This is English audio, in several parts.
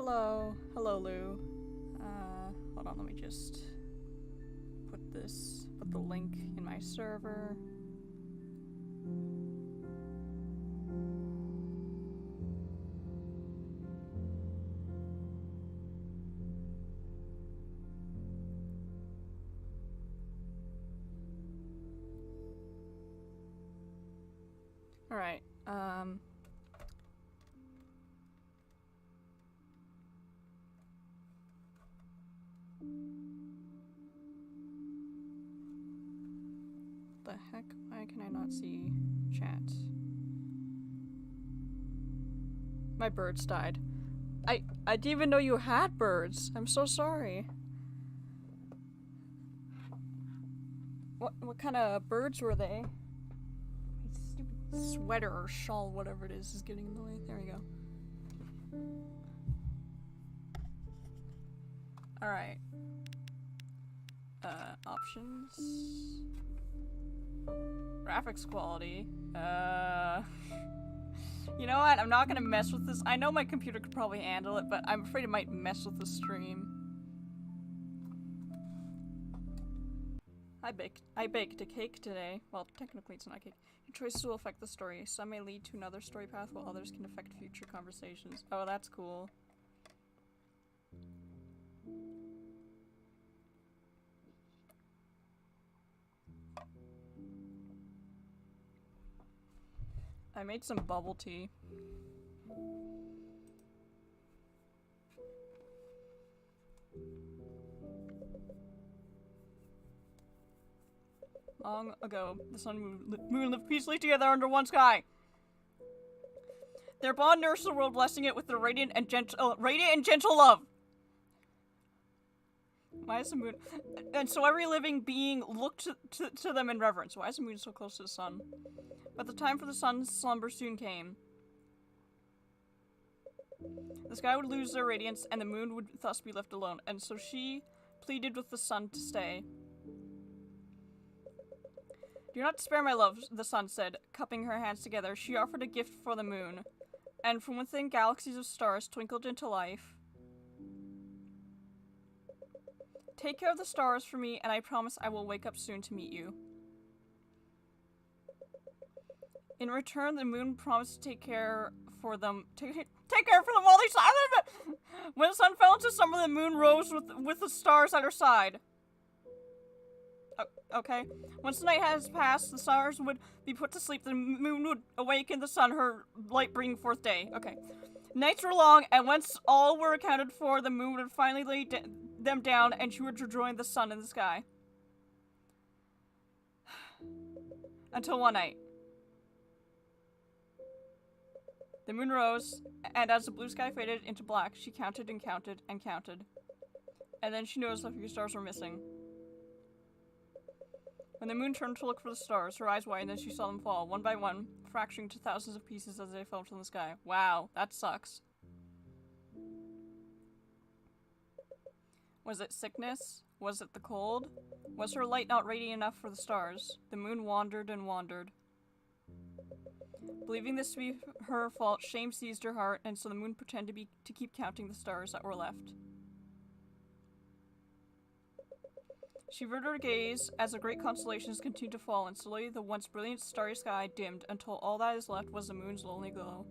Hello. Hello, Lou. Hold on, let me just put the link in my server. Alright, the heck? Why can I not see chat? My birds died. I didn't even know you had birds. I'm so sorry. What kind of birds were they? My stupid sweater or shawl, whatever it is getting in the way. There we go. Alright. Options. Graphics quality. You know what? I'm not gonna mess with this. I know my computer could probably handle it, but I'm afraid it might mess with the stream. I baked a cake today. Well, technically it's not a cake. Your choices will affect the story. Some may lead to another story path, while others can affect future conversations. Oh, that's cool. I made some bubble tea. Long ago, the sun and moon lived peacefully together under one sky. Their bond nourished the world, blessing it with their radiant and gentle love. Why is the moon? And so every living being looked to them in reverence. Why is the moon so close to the sun? But the time for the sun's slumber soon came. The sky would lose their radiance, and the moon would thus be left alone. And so she pleaded with the sun to stay. Do not despair, my love, the sun said, cupping her hands together. She offered a gift for the moon, and from within galaxies of stars twinkled into life. Take care of the stars for me, and I promise I will wake up soon to meet you. In return, the moon promised to take care for them. Take care for them while they slept. When the sun fell into summer, the moon rose with the stars at her side. Okay. Once the night has passed, the stars would be put to sleep. The moon would awaken the sun, her light bringing forth day. Okay. Nights were long, and once all were accounted for, the moon would finally lay them down, and she would rejoin the sun in the sky. Until one night. The moon rose, and as the blue sky faded into black, she counted and counted and counted. And then she noticed a few stars were missing. When the moon turned to look for the stars, her eyes widened and she saw them fall, one by one, fracturing to thousands of pieces as they fell from the sky. Wow, that sucks. Was it sickness? Was it the cold? Was her light not radiant enough for the stars? The moon wandered and wandered. Believing this to be her fault, shame seized her heart, and so the moon pretended to keep counting the stars that were left. She averted her gaze as the great constellations continued to fall, and slowly the once brilliant starry sky dimmed until all that is left was the moon's lonely glow.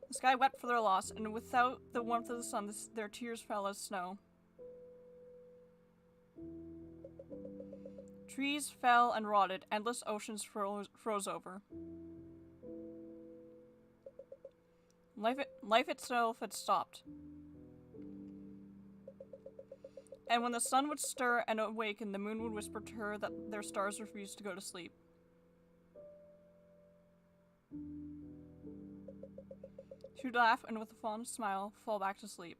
The sky wept for their loss, and without the warmth of the sun, their tears fell as snow. Trees fell and rotted, endless oceans froze over. Life itself had stopped. And when the sun would stir and awaken, the moon would whisper to her that their stars refused to go to sleep. She would laugh and with a fond smile, fall back to sleep.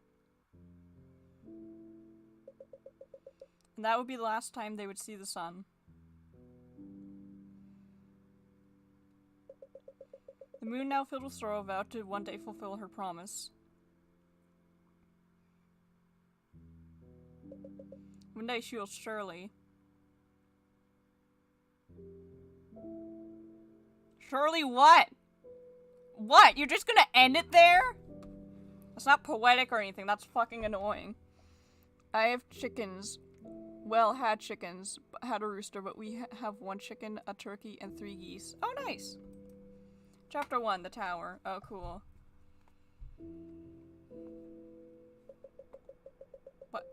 And that would be the last time they would see the sun. The moon, now filled with sorrow, vowed to one day fulfill her promise. One day she will surely. Surely what? What? You're just gonna end it there? It's not poetic or anything. That's fucking annoying. I have chickens. Well, had chickens. Had a rooster, but we have 1 chicken, a turkey, and 3 geese. Oh, nice. Chapter 1, the tower. Oh, cool. What?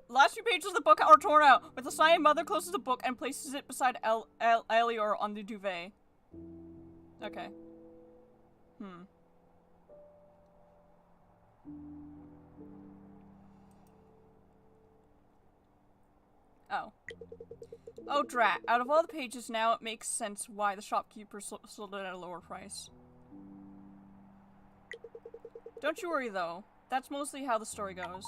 Last few pages of the book are torn out. With a sigh, Mother closes the book and places it beside Elior on the duvet. Okay. Oh. Oh, drat. Out of all the pages now, it makes sense why the shopkeeper sold it at a lower price. Don't you worry, though. That's mostly how the story goes.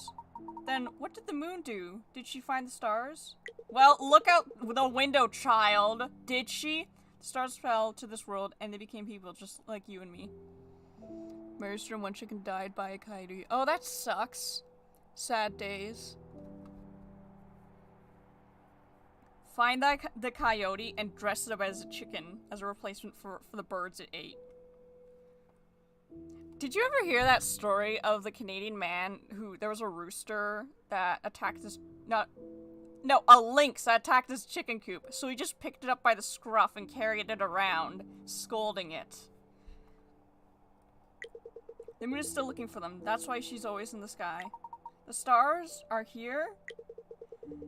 Then, what did the moon do? Did she find the stars? Well, look out the window, child. Did she? The stars fell to this world, and they became people just like you and me. My rooster and 1 chicken died by a coyote. Oh, that sucks. Sad days. Find the coyote and dress it up as a chicken as a replacement for the birds it ate. Did you ever hear that story of the Canadian man who, there was a rooster that attacked his, a lynx that attacked his chicken coop, so he just picked it up by the scruff and carried it around, scolding it. The moon is still looking for them, that's why she's always in the sky. The stars are here?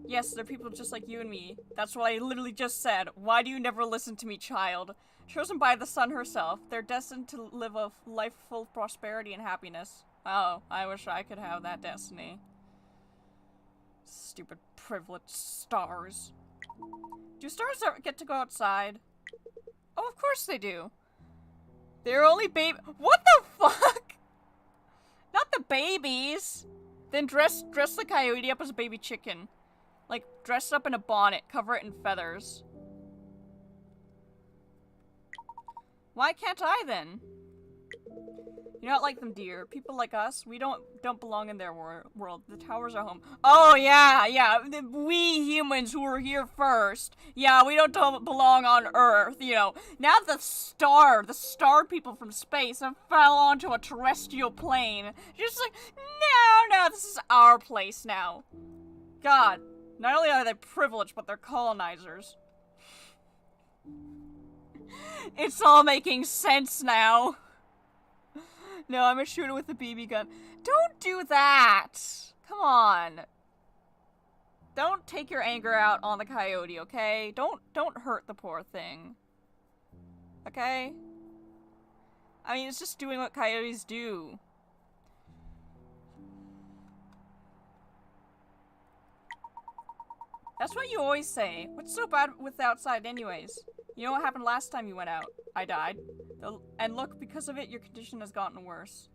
Yes, they're people just like you and me. That's what I literally just said. Why do you never listen to me, child? Chosen by the sun herself, they're destined to live a life full of prosperity and happiness. Oh, I wish I could have that destiny. Stupid privileged stars. Do stars ever get to go outside? Oh, of course they do. They're only What the fuck? Not the babies. Then dress the coyote up as a baby chicken. Like, dress it up in a bonnet, cover it in feathers. Why can't I, then? You're not like them, dear. People like us, we don't belong in their world. The towers are home. Oh, yeah. We humans who were here first. Yeah, we don't belong on Earth, you know. Now the star people from space have fell onto a terrestrial plane. Just like, no, this is our place now. God. Not only are they privileged, but they're colonizers. It's all making sense now. No, I'm gonna shoot it with a BB gun. Don't do that! Come on. Don't take your anger out on the coyote, okay? Don't hurt the poor thing. Okay? I mean, it's just doing what coyotes do. That's what you always say. What's so bad with outside anyways? You know what happened last time you went out? I died. And look, because of it, your condition has gotten worse.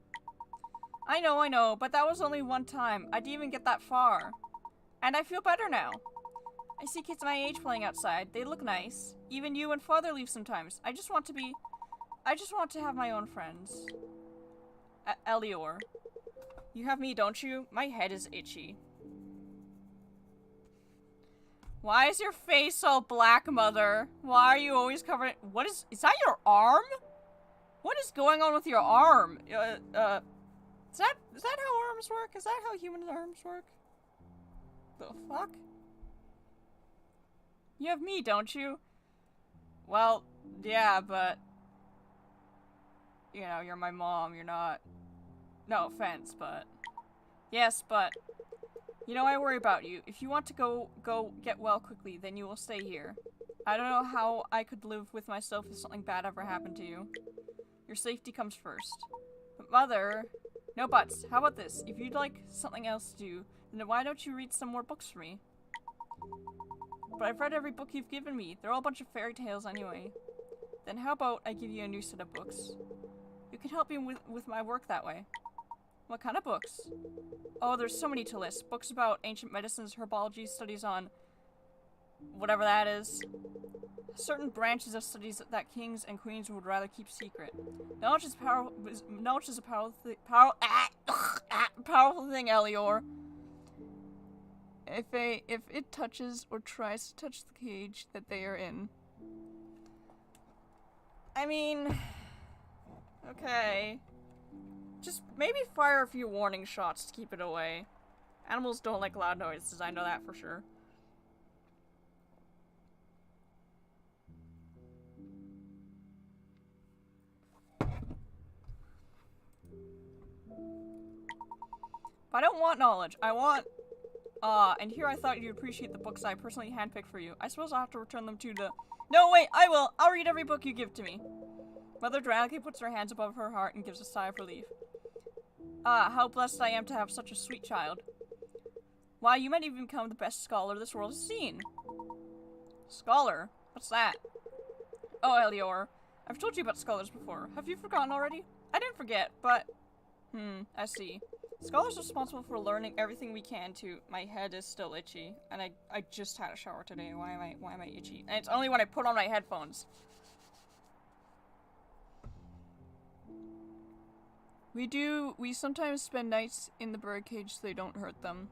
I know, but that was only one time. I didn't even get that far. And I feel better now. I see kids my age playing outside. They look nice. Even you and father leave sometimes. I just want to have my own friends. Elior. You have me, don't you? My head is itchy. Why is your face all black, Mother? Why are you always covered? Is that your arm? What is going on with your arm? Is that how arms work? Is that how human arms work? The fuck? You have me, don't you? Well, yeah, but you know, you're my mom, you're not. No offense, but yes, but you know, I worry about you. If you want to go get well quickly, then you will stay here. I don't know how I could live with myself if something bad ever happened to you. Your safety comes first. But Mother, no buts. How about this? If you'd like something else to do, then why don't you read some more books for me? But I've read every book you've given me. They're all a bunch of fairy tales anyway. Then how about I give you a new set of books? You can help me with my work that way. What kind of books? Oh, there's so many to list. Books about ancient medicines, herbology, studies on whatever that is. Certain branches of studies that kings and queens would rather keep secret. Knowledge is a powerful thing, Elior. If it touches or tries to touch the cage that they are in. I mean, Okay. Just maybe fire a few warning shots to keep it away. Animals don't like loud noises, I know that for sure. But I don't want knowledge. I want... and here I thought you'd appreciate the books I personally handpicked for you. I suppose I'll have to return them to the... No, wait, I will. I'll read every book you give to me. Mother dramatically puts her hands above her heart and gives a sigh of relief. Ah, how blessed I am to have such a sweet child. Why, you might even become the best scholar this world has seen. Scholar? What's that? Oh, Elior. I've told you about scholars before. Have you forgotten already? I didn't forget, but... I see. Scholars are responsible for learning everything we can to... My head is still itchy, and I just had a shower today. Why am I itchy? And it's only when I put on my headphones. We sometimes spend nights in the birdcage so they don't hurt them.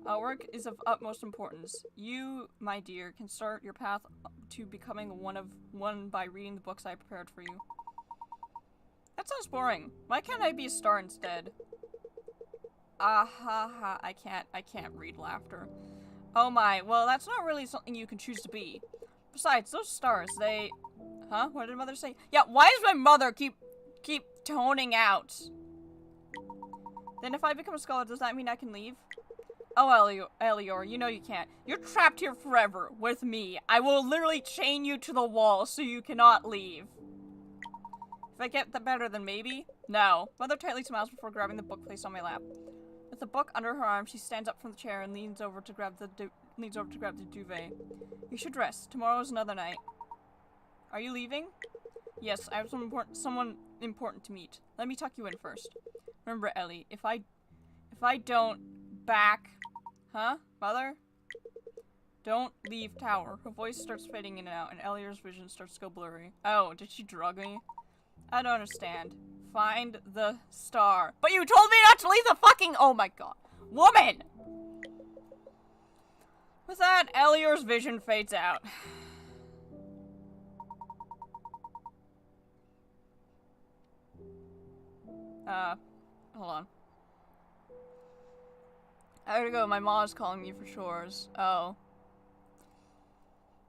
Our work is of utmost importance. You, my dear, can start your path to becoming one by reading the books I prepared for you. That sounds boring. Why can't I be a star instead? Ah ha ha, I can't read laughter. Oh my, well that's not really something you can choose to be. Besides, those stars, they... Huh? What did Mother say? Yeah, why does my mother keep toning out? Then if I become a scholar, does that mean I can leave? Oh, Elior, you know you can't. You're trapped here forever, with me. I will literally chain you to the wall so you cannot leave. If I get that better, then maybe? No. Mother tightly smiles before grabbing the book placed on my lap. With the book under her arm, she stands up from the chair and leans over to grab the duvet. You should rest. Tomorrow is another night. Are you leaving? Yes, I have someone important to meet. Let me tuck you in first. Remember, Ellie, if I don't back... Huh? Mother? Don't leave tower. Her voice starts fading in and out, and Elior's vision starts to go blurry. Oh, did she drug me? I don't understand. Find the star. But you told me not to leave the fucking- Oh my god. Woman! With that, Elior's vision fades out. Hold on. I gotta go, my mom's calling me for chores. Oh.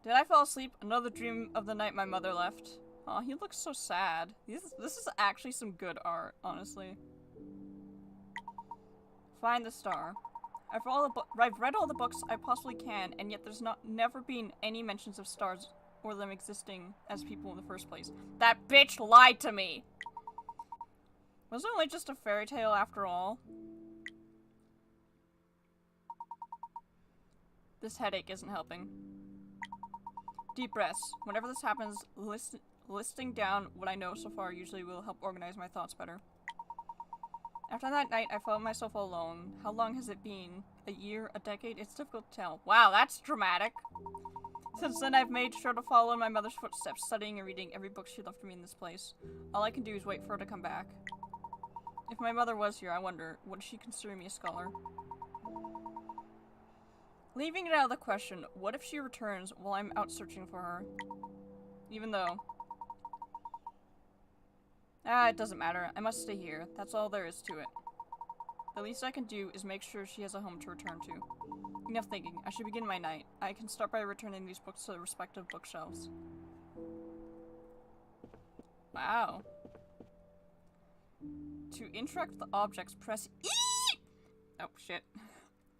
Did I fall asleep? Another dream of the night my mother left. Aw, he looks so sad. This is actually some good art, honestly. Find the star. I've read all the books I possibly can, and yet there's never been any mentions of stars or them existing as people in the first place. That bitch lied to me! Was it only just a fairy tale after all? This headache isn't helping. Deep breaths. Whenever this happens, listing down what I know so far usually will help organize my thoughts better. After that night, I found myself alone. How long has it been? A year? A decade? It's difficult to tell. Wow, that's dramatic. Since then, I've made sure to follow in my mother's footsteps, studying and reading every book she left for me in this place. All I can do is wait for her to come back. If my mother was here, I wonder, would she consider me a scholar? Leaving it out of the question, what if she returns while I'm out searching for her? Even though... it doesn't matter. I must stay here. That's all there is to it. The least I can do is make sure she has a home to return to. Enough thinking. I should begin my night. I can start by returning these books to their respective bookshelves. Wow. To interact with the objects, press E! Oh, shit.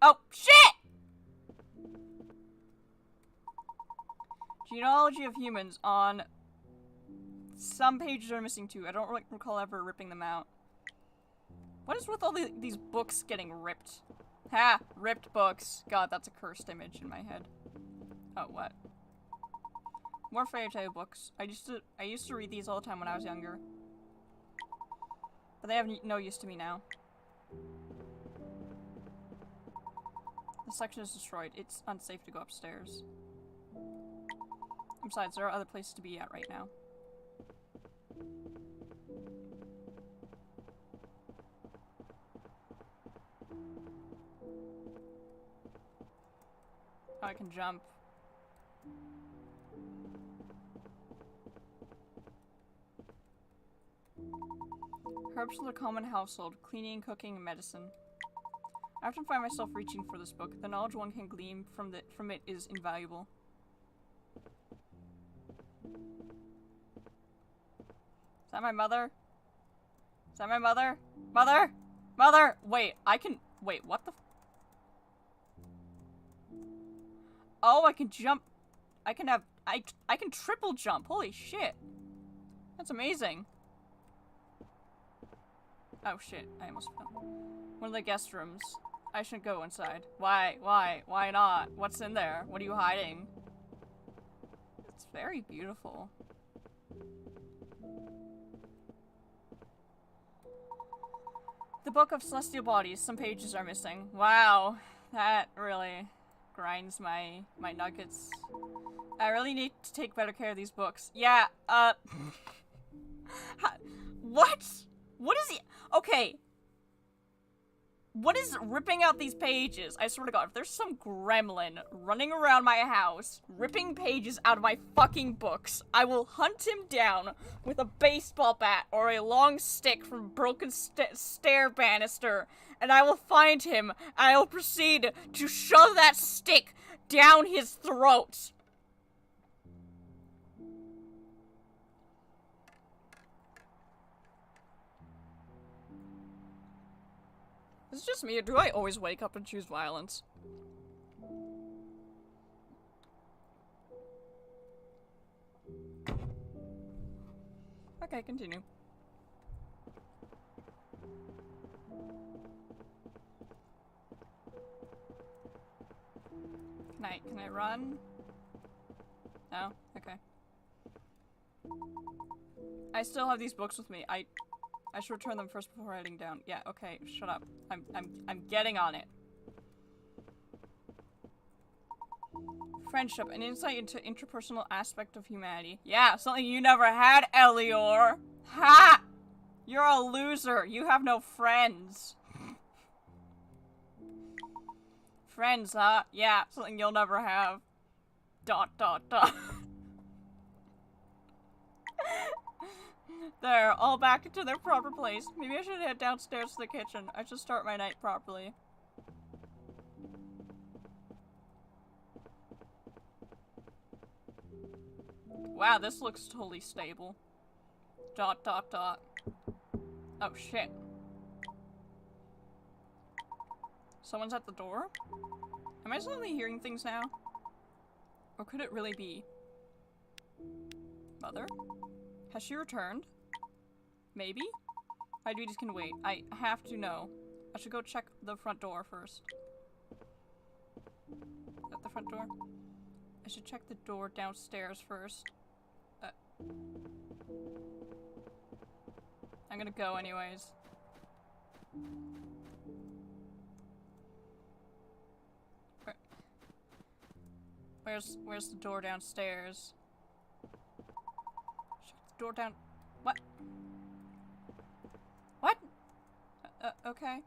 Oh, shit! Genealogy of humans on... Some pages are missing too. I don't recall ever ripping them out. What is with all these books getting ripped? Ha! Ripped books. God, that's a cursed image in my head. Oh, what? More fairy tale books. I used to read these all the time when I was younger. But they have no use to me now. The section is destroyed. It's unsafe to go upstairs. Besides, there are other places to be at right now. Oh, I can jump. Herbs for the common household, cleaning, cooking, and medicine. I often find myself reaching for this book. The knowledge one can glean from it is invaluable. Is that my mother? Is that my mother? Mother! Mother! Wait, wait, what the Oh, I can jump. I can triple jump. Holy shit. That's amazing. Oh shit, I almost fell. One of the guest rooms. I shouldn't go inside. Why? Why not? What's in there? What are you hiding? It's very beautiful. The Book of Celestial Bodies. Some pages are missing. Wow. That really grinds my nuggets. I really need to take better care of these books. Yeah, what? What is he? Okay. What is ripping out these pages? I swear to God, if there's some gremlin running around my house, ripping pages out of my fucking books, I will hunt him down with a baseball bat or a long stick from broken stair banister, and I will find him, and I will proceed to shove that stick down his throat. Is it just me, or do I always wake up and choose violence? Okay, continue. Can I run? No? Okay. I still have these books with me. I should return them first before heading down. Yeah, okay, shut up. I'm getting on it. Friendship, an insight into interpersonal aspect of humanity. Yeah, something you never had, Elior. Ha! You're a loser. You have no friends. Friends, huh? Yeah, something you'll never have. ... There, all back into their proper place. Maybe I should head downstairs to the kitchen. I should start my night properly. Wow, this looks totally stable. ... Oh shit. Someone's at the door? Am I suddenly hearing things now? Or could it really be Mother? Has she returned? Maybe? My duties can wait. I have to know. I should go check the front door first. At the front door? I should check the door downstairs first. I'm gonna go anyways. Where's the door downstairs? Shut the door down. What? What? Okay.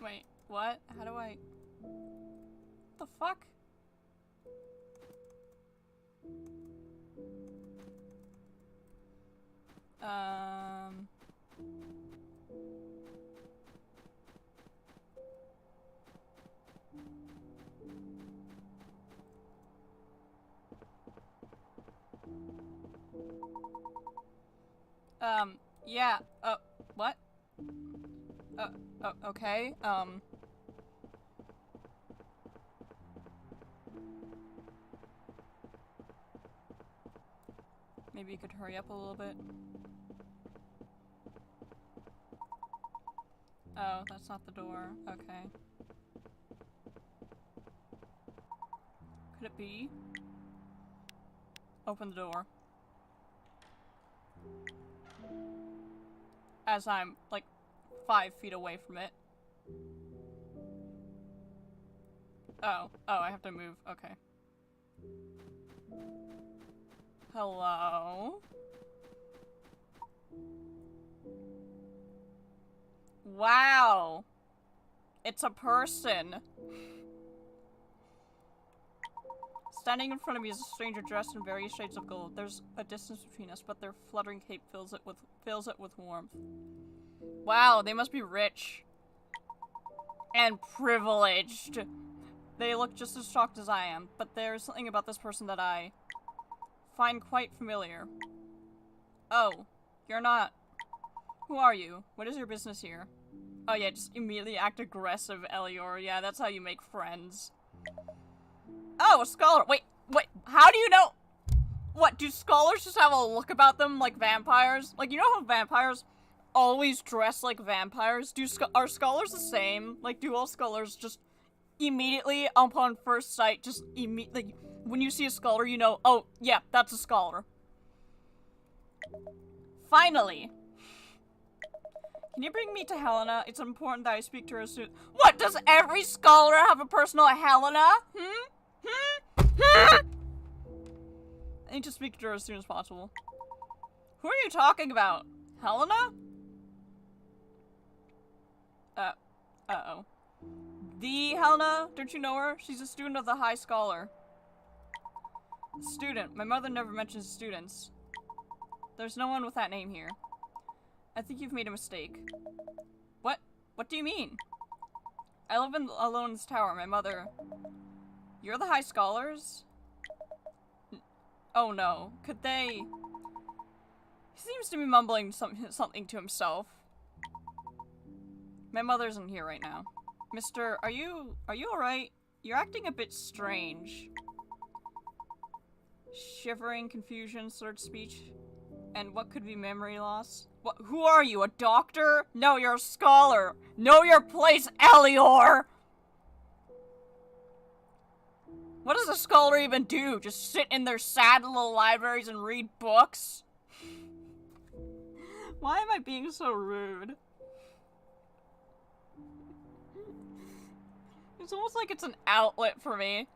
Wait, what? How do I... What the fuck? Yeah, what? Okay, maybe you could hurry up a little bit. Oh, that's not the door. Okay. Could it be? Open the door. As I'm, like, 5 feet away from it. Oh, I have to move. Okay. Hello? Wow. It's a person. Standing in front of me is a stranger dressed in various shades of gold. There's a distance between us, but their fluttering cape fills it with warmth. Wow, they must be rich. And privileged. They look just as shocked as I am, but there's something about this person that I find quite familiar. Oh, you're not. Who are you? What is your business here? Oh yeah, just immediately act aggressive, Elior. Yeah, that's how you make friends. Oh, a scholar. Wait, how do you know? What, do scholars just have a look about them like vampires? Like, you know how vampires always dress like vampires? Are scholars the same? Like, do all scholars just immediately, upon first sight, just immediately, when you see a scholar, you know, oh, yeah, that's a scholar. Finally. Can you bring me to Helena? It's important that I speak to her soon. What, does every scholar have a personal Helena? I need to speak to her as soon as possible. Who are you talking about? Helena? Uh-oh. The Helena? Don't you know her? She's a student of the High Scholar. Student. My mother never mentions students. There's no one with that name here. I think you've made a mistake. What? What do you mean? I live alone in this tower. My mother... You're the High Scholars? Oh no. Could they... He seems to be mumbling something to himself. My mother isn't here right now. Mister, are you alright? You're acting a bit strange. Shivering, confusion, slurred speech. And what could be memory loss? What? Who are you, a doctor? No, you're a scholar. Know your place, Elior! What does a scholar even do? Just sit in their sad little libraries and read books? Why am I being so rude? It's almost like it's an outlet for me.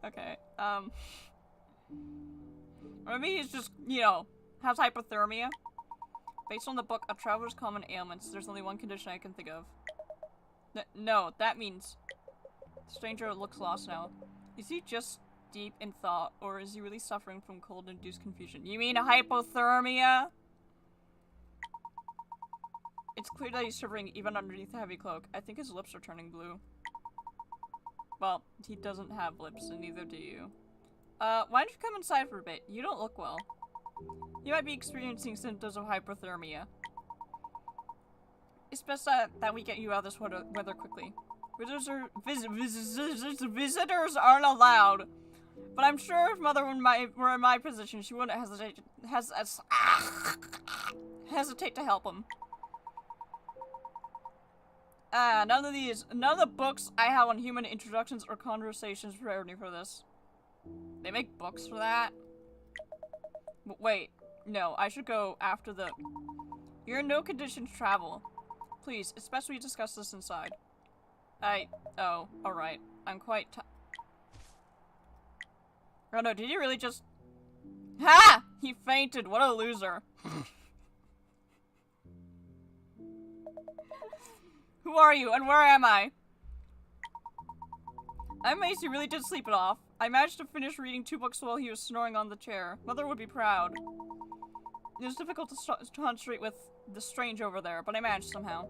Okay, maybe he's just, you know, has hypothermia. Based on the book, A Traveler's Common Ailments, there's only one condition I can think of. No, that means... The stranger looks lost now. Is he just deep in thought, or is he really suffering from cold-induced confusion? You mean a hypothermia? It's clear that he's shivering even underneath the heavy cloak. I think his lips are turning blue. Well, he doesn't have lips, and neither do you. Why don't you come inside for a bit? You don't look well. You might be experiencing symptoms of hypothermia. It's best that we get you out of this weather quickly. Visitors aren't allowed. But I'm sure if Mother were in my position, she wouldn't hesitate to help him. None of the books I have on human introductions or conversations prepare me for this. They make books for that? But wait, no, I should go after the... You're in no condition to travel. Please, it's best we discuss this inside. Oh, alright. I'm quite Oh no, did he really just... Ha! He fainted, what a loser. Who are you, and where am I? I'm amazed he really did sleep it off. I managed to finish reading 2 books while he was snoring on the chair. Mother would be proud. It was difficult to concentrate with the strange over there, but I managed somehow.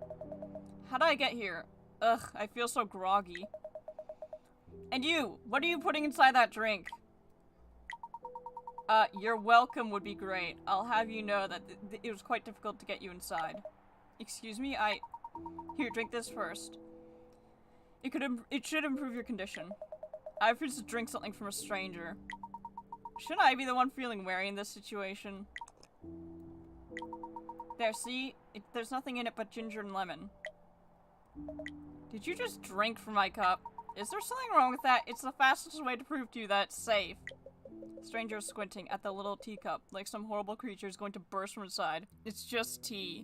How did I get here? Ugh, I feel so groggy. And you, what are you putting inside that drink? Your welcome would be great. I'll have you know that it was quite difficult to get you inside. Excuse me, Here, drink this first. It should improve your condition. I refuse to drink something from a stranger. Shouldn't I be the one feeling wary in this situation? There, see? There's nothing in it but ginger and lemon. Did you just drink from my cup? Is there something wrong with that? It's the fastest way to prove to you that it's safe. Stranger is squinting at the little teacup, like some horrible creature is going to burst from inside. It's just tea.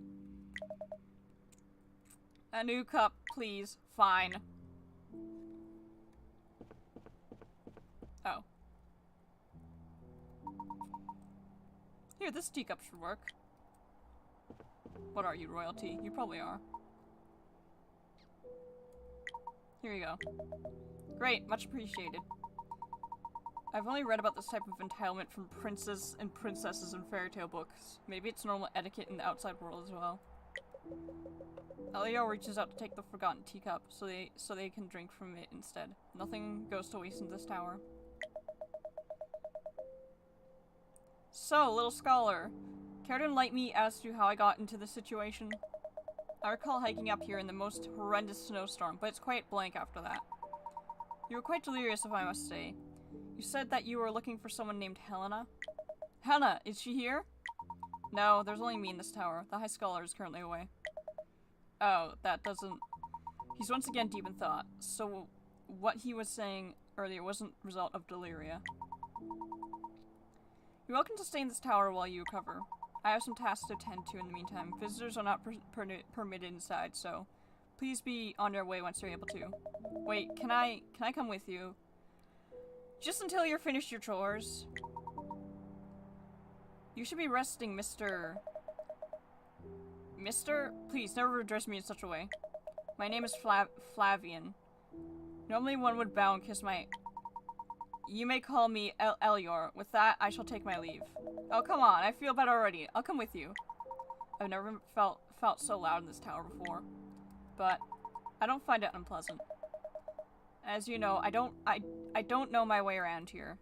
A new cup, please. Fine. Here, this teacup should work. What are you, royalty? You probably are. Here you go. Great, much appreciated. I've only read about this type of entitlement from princes and princesses in fairy tale books. Maybe it's normal etiquette in the outside world as well. Elio reaches out to take the forgotten teacup so they can drink from it instead. Nothing goes to waste in this tower. So, little scholar, care to enlighten me as to how I got into this situation? I recall hiking up here in the most horrendous snowstorm, but it's quite blank after that. You were quite delirious, if I must say. You said that you were looking for someone named Helena? Helena, is she here? No, there's only me in this tower. The High Scholar is currently away. Oh, that doesn't... He's once again deep in thought, so what he was saying earlier wasn't a result of deliria. You're welcome to stay in this tower while you recover. I have some tasks to attend to in the meantime. Visitors are not permitted inside, so please be on your way once you're able to. Wait, can I come with you? Just until you're finished your chores. You should be resting, Mr. Mister? Please, never address me in such a way. My name is Flavian. Normally one would bow and kiss my... You may call me Elior. With that, I shall take my leave. Oh, come on, I feel better already. I'll come with you. I've never felt so loud in this tower before. But I don't find it unpleasant. As you know, I don't know my way around here.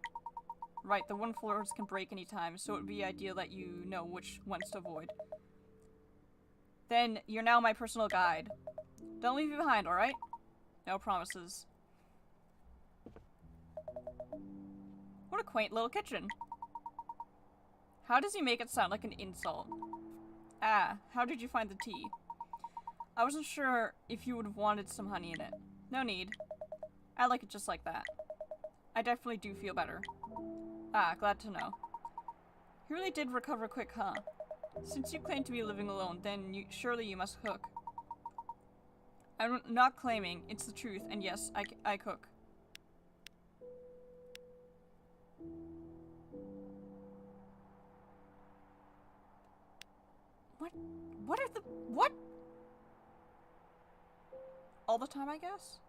Right, the wooden floors can break any time, so it would be ideal that you know which ones to avoid. Then, you're now my personal guide. Don't leave me behind, alright? No promises. What a quaint little kitchen. How does he make it sound like an insult? Ah, how did you find the tea? I wasn't sure if you would have wanted some honey in it. No need. I like it just like that. I definitely do feel better. Ah, glad to know. You really did recover quick, huh? Since you claim to be living alone, then surely you must cook. I'm not claiming, it's the truth, and yes, I cook. What are the... What? All the time, I guess?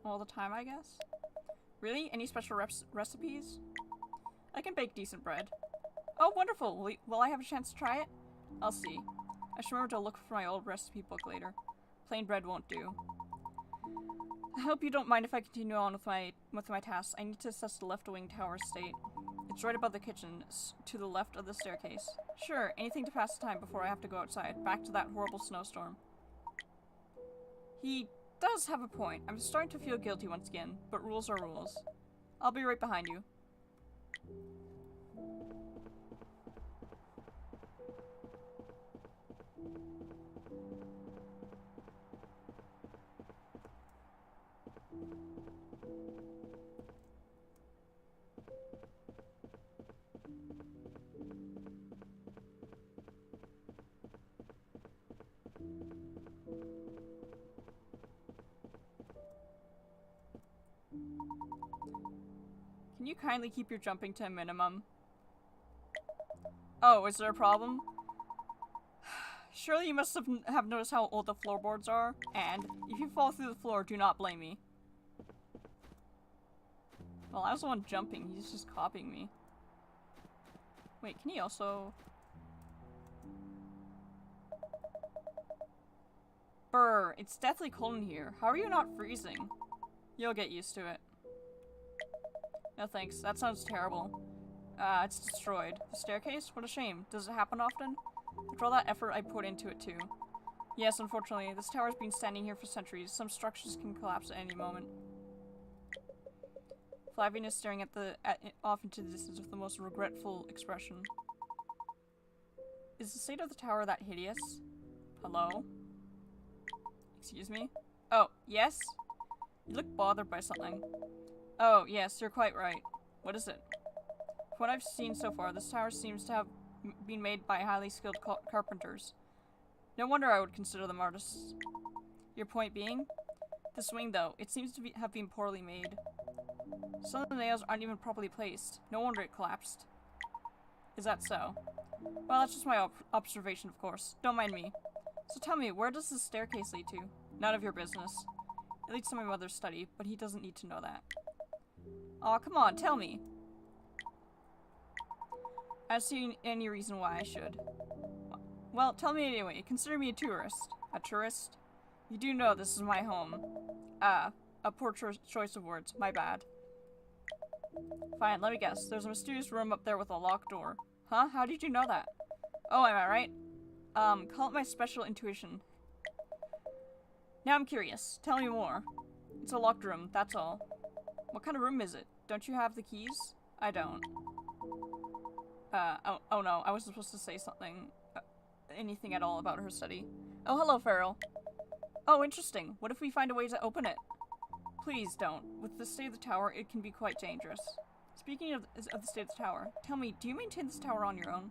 All the time, I guess? Really? Any special recipes? I can bake decent bread. Oh, wonderful! Will I have a chance to try it? I'll see. I should remember to look for my old recipe book later. Plain bread won't do. I hope you don't mind if I continue on with my tasks. I need to assess the left wing tower state. It's right above the kitchen, to the left of the staircase. Sure, anything to pass the time before I have to go outside, back to that horrible snowstorm. He does have a point. I'm starting to feel guilty once again, but rules are rules. I'll be right behind you. Can you kindly keep your jumping to a minimum? Oh, is there a problem? Surely you must have noticed how old the floorboards are, and if you fall through the floor, do not blame me. Well, I was the one jumping, he's just copying me. Wait, can he also... Brr, it's deathly cold in here. How are you not freezing? You'll get used to it. No thanks, that sounds terrible. It's destroyed. The staircase? What a shame. Does it happen often? After all that effort I put into it too. Yes, unfortunately, this tower's been standing here for centuries. Some structures can collapse at any moment. Flavian is staring off into the distance with the most regretful expression. Is the state of the tower that hideous? Hello? Excuse me? Oh, yes? You look bothered by something. Oh, yes, you're quite right. What is it? From what I've seen so far, this tower seems to have being made by highly skilled carpenters. No wonder I would consider them artists. Your point being? This wing, though, it seems to have been poorly made. Some of the nails aren't even properly placed. No wonder it collapsed. Is that so? Well, that's just my observation, of course. Don't mind me. So tell me, where does this staircase lead to? None of your business. It leads to my mother's study, but he doesn't need to know that. Aw, come on, tell me. I don't see any reason why I should. Well, tell me anyway. Consider me a tourist. A tourist? You do know this is my home. Ah, a poor choice of words. My bad. Fine, let me guess. There's a mysterious room up there with a locked door. Huh? How did you know that? Oh, am I right? Call it my special intuition. Now I'm curious. Tell me more. It's a locked room, that's all. What kind of room is it? Don't you have the keys? I don't. Oh no, I wasn't supposed to say something, anything at all about her study. Oh, hello, Farrell. Oh, interesting. What if we find a way to open it? Please don't. With the state of the tower, it can be quite dangerous. Speaking of the state of the tower, tell me, do you maintain this tower on your own?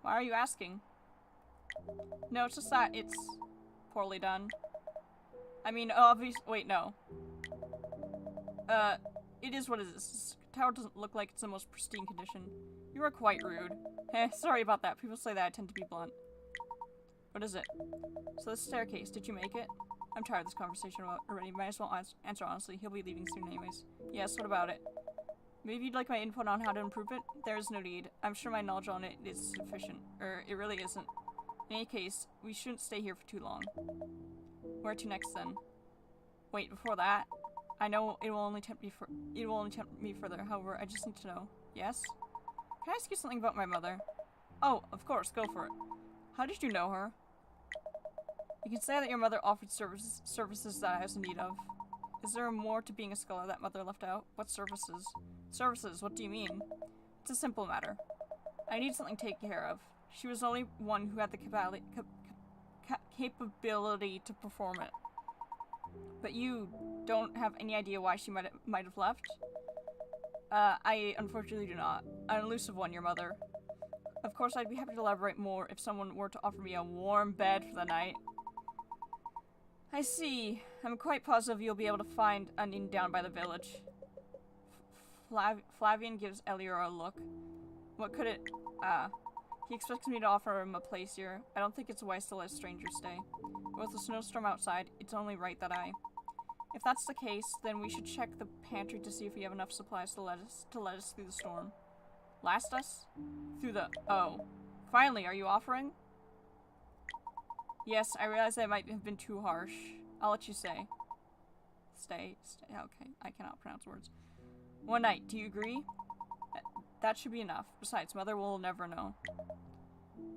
Why are you asking? No, it's just that it's poorly done. I mean, obviously, wait, no. It is what it is. This tower doesn't look like it's the most pristine condition. You are quite rude. Heh, sorry about that. People say that I tend to be blunt. What is it? So the staircase, did you make it? I'm tired of this conversation already. Might as well answer honestly. He'll be leaving soon anyways. Yes, what about it? Maybe you'd like my input on how to improve it? There is no need. I'm sure my knowledge on it is sufficient. It really isn't. In any case, we shouldn't stay here for too long. Where to next then? Wait, before that? I know it will only tempt me further. However, I just need to know. Yes? Can I ask you something about my mother? Oh, of course, go for it. How did you know her? You can say that your mother offered services that I was in need of. Is there more to being a scholar that mother left out? What services? Services, what do you mean? It's a simple matter. I need something taken care of. She was the only one who had the capability to perform it. But you don't have any idea why she might have left? I unfortunately do not. An elusive one, your mother. Of course, I'd be happy to elaborate more if someone were to offer me a warm bed for the night. I see. I'm quite positive you'll be able to find an inn down by the village. Flavian gives Elior a look. What could it... He expects me to offer him a place here. I don't think it's wise to let strangers stay. But with a snowstorm outside, it's only right that I... If that's the case, then we should check the pantry to see if we have enough supplies to let us through the storm. Last us? Through the... Oh. Finally, are you offering? Yes, I realize I might have been too harsh. I'll let you stay. Stay. Okay, I cannot pronounce words. One night, do you agree? That should be enough. Besides, Mother will never know.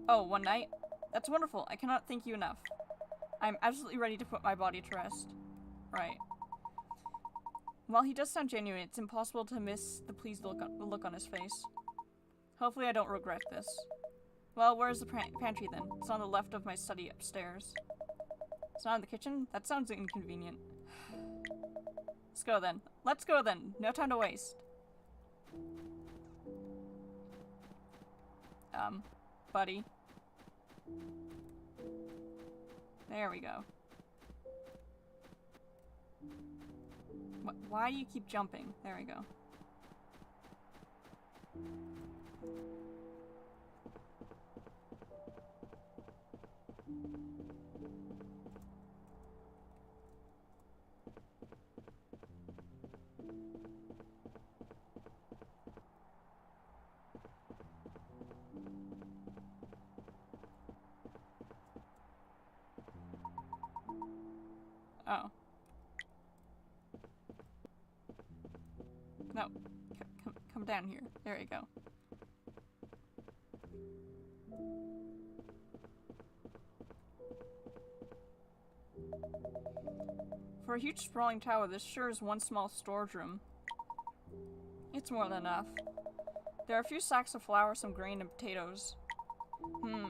Oh, one night? That's wonderful. I cannot thank you enough. I'm absolutely ready to put my body to rest. Right. While he does sound genuine, it's impossible to miss the pleased look on his face. Hopefully I don't regret this. Well, where's the pantry then? It's on the left of my study upstairs. It's not in the kitchen? That sounds inconvenient. Let's go then. Let's go then. No time to waste. Buddy. There we go. Why do you keep jumping? There we go. Oh. No. Come down here. There you go. For a huge sprawling tower, this sure is one small storage room. It's more than enough. There are a few sacks of flour, some grain, and potatoes.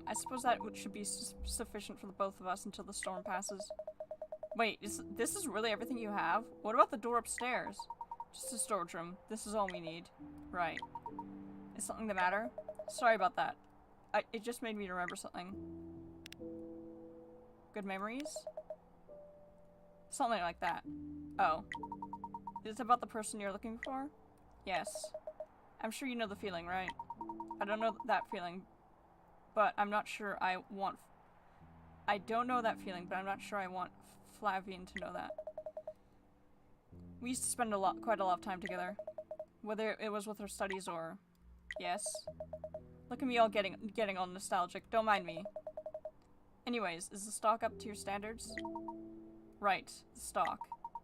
I suppose that should be sufficient for the both of us until the storm passes. Wait, this is really everything you have? What about the door upstairs? Just a storage room. This is all we need. Right. Is something the matter? Sorry about that. It just made me remember something. Good memories? Something like that. Oh. Is it about the person you're looking for? Yes. I'm sure you know the feeling, right? I don't know that feeling, but I'm not sure I want... I don't know that feeling, but I'm not sure I want Flavian to know that. We used to spend quite a lot of time together. Whether it was with her studies or... Yes. Look at me all getting all nostalgic. Don't mind me. Anyways, is the stock up to your standards? Right, the stock.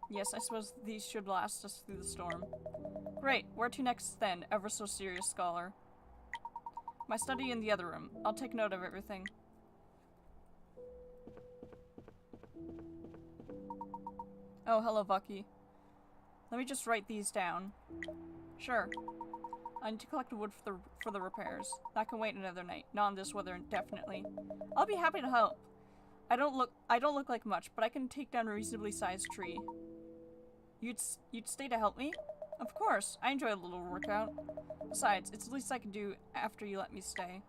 Yes, I suppose these should last us through the storm. Great, where to next then, ever so serious scholar? My study in the other room. I'll take note of everything. Oh, hello, Bucky. Let me just write these down. Sure. I need to collect wood for the repairs. That can wait another night. Not in this weather indefinitely. I'll be happy to help. I don't look like much, but I can take down a reasonably sized tree. You'd stay to help me? Of course. I enjoy a little workout. Besides, it's the least I can do after you let me stay.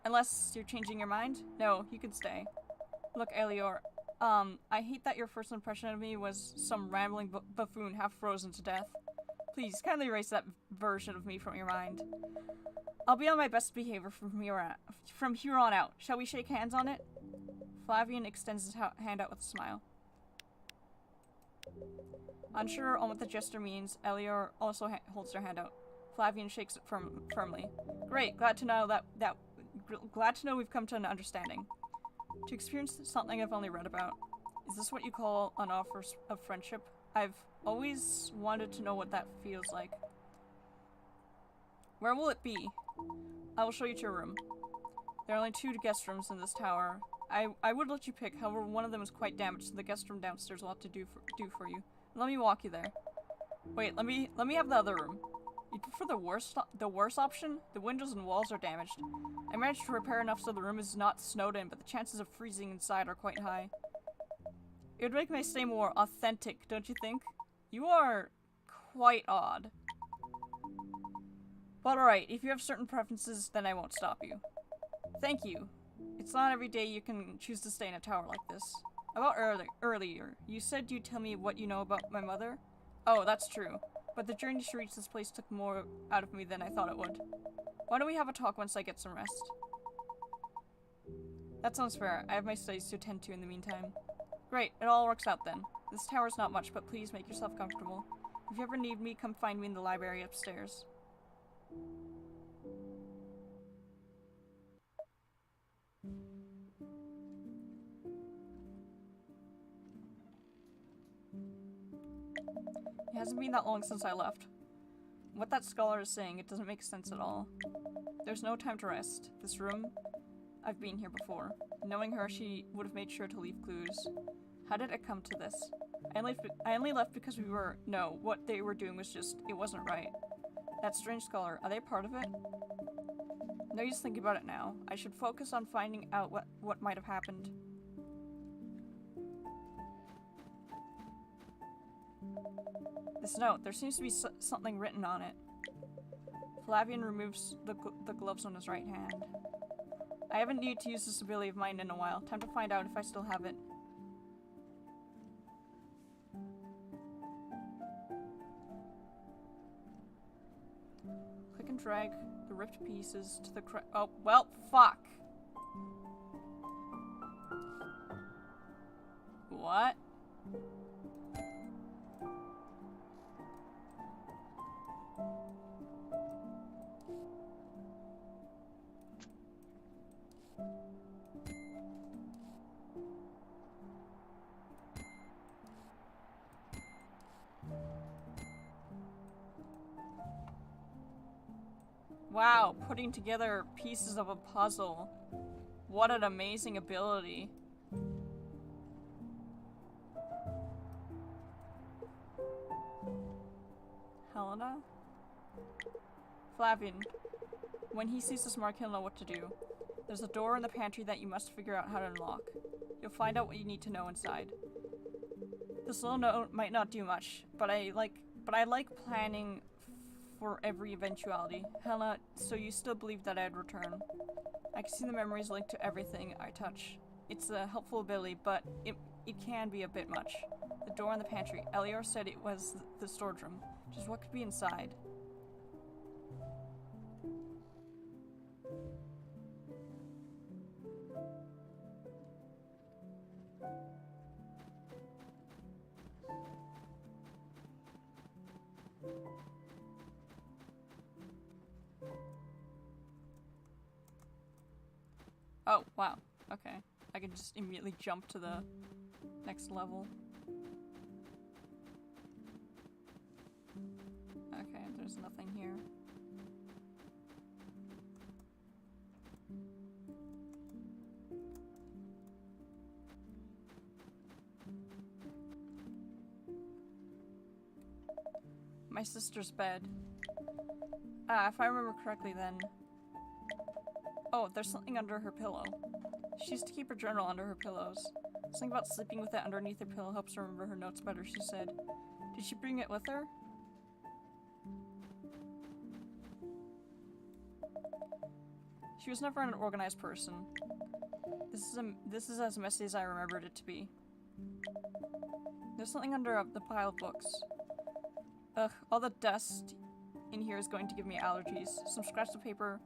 Unless you're changing your mind? No, you can stay. Look, Elior, I hate that your first impression of me was some rambling buffoon half frozen to death. Please, kindly erase that version of me from your mind. I'll be on my best behavior from here on out. Shall we shake hands on it? Flavian extends his hand out with a smile. Unsure on what the gesture means, Elior also holds her hand out. Flavian shakes it firmly. Great, glad to know glad to know we've come to an understanding. To experience something I've only read about. Is this what you call an offer of friendship? I've always wanted to know what that feels like. Where will it be? I will show you to your room. There are only 2 guest rooms in this tower. I would let you pick, however one of them is quite damaged, so the guest room downstairs will have to do for you. Let me walk you there. Wait, let me have the other room. You prefer the worst option? The windows and walls are damaged. I managed to repair enough so the room is not snowed in, but the chances of freezing inside are quite high. It would make my stay more authentic, don't you think? You are quite odd. But alright, if you have certain preferences, then I won't stop you. Thank you. It's not every day you can choose to stay in a tower like this. About earlier, you said you'd tell me what you know about my mother? Oh, that's true. But the journey to reach this place took more out of me than I thought it would. Why don't we have a talk once I get some rest? That sounds fair. I have my studies to attend to in the meantime. Great, it all works out then. This tower's not much, but please make yourself comfortable. If you ever need me, come find me in the library upstairs. It hasn't been that long since I left. What that scholar is saying, it doesn't make sense at all. There's no time to rest. This room, I've been here before. Knowing her, she would have made sure to leave clues. How did it come to this? I only left because what they were doing was just, it wasn't right. That strange scholar, are they part of it? No use thinking about it now. I should focus on finding out what might have happened. This note, there seems to be something written on it. Flavian removes the gloves on his right hand. I haven't needed to use this ability of mine in a while. Time to find out if I still have it. Click and drag the ripped pieces to the oh, well, fuck! What? Wow, putting together pieces of a puzzle. What an amazing ability. Helena? Flavian. When he sees this mark, he'll know what to do. There's a door in the pantry that you must figure out how to unlock. You'll find out what you need to know inside. This little note might not do much, but I like planning for every eventuality. Hannah, so you still believe that I'd return. I can see the memories linked to everything I touch. It's a helpful ability, but it can be a bit much. The door in the pantry. Elior said it was the storage room. Just what could be inside? Oh, wow. Okay. I can just immediately jump to the next level. Okay, there's nothing here. My sister's bed. If I remember correctly then... Oh, there's something under her pillow. She used to keep her journal under her pillows. Something about sleeping with it underneath her pillow helps her remember her notes better, she said. Did she bring it with her? She was never an organized person. This is as messy as I remembered it to be. There's something under the pile of books. Ugh, all the dust in here is going to give me allergies. Some scraps of paper.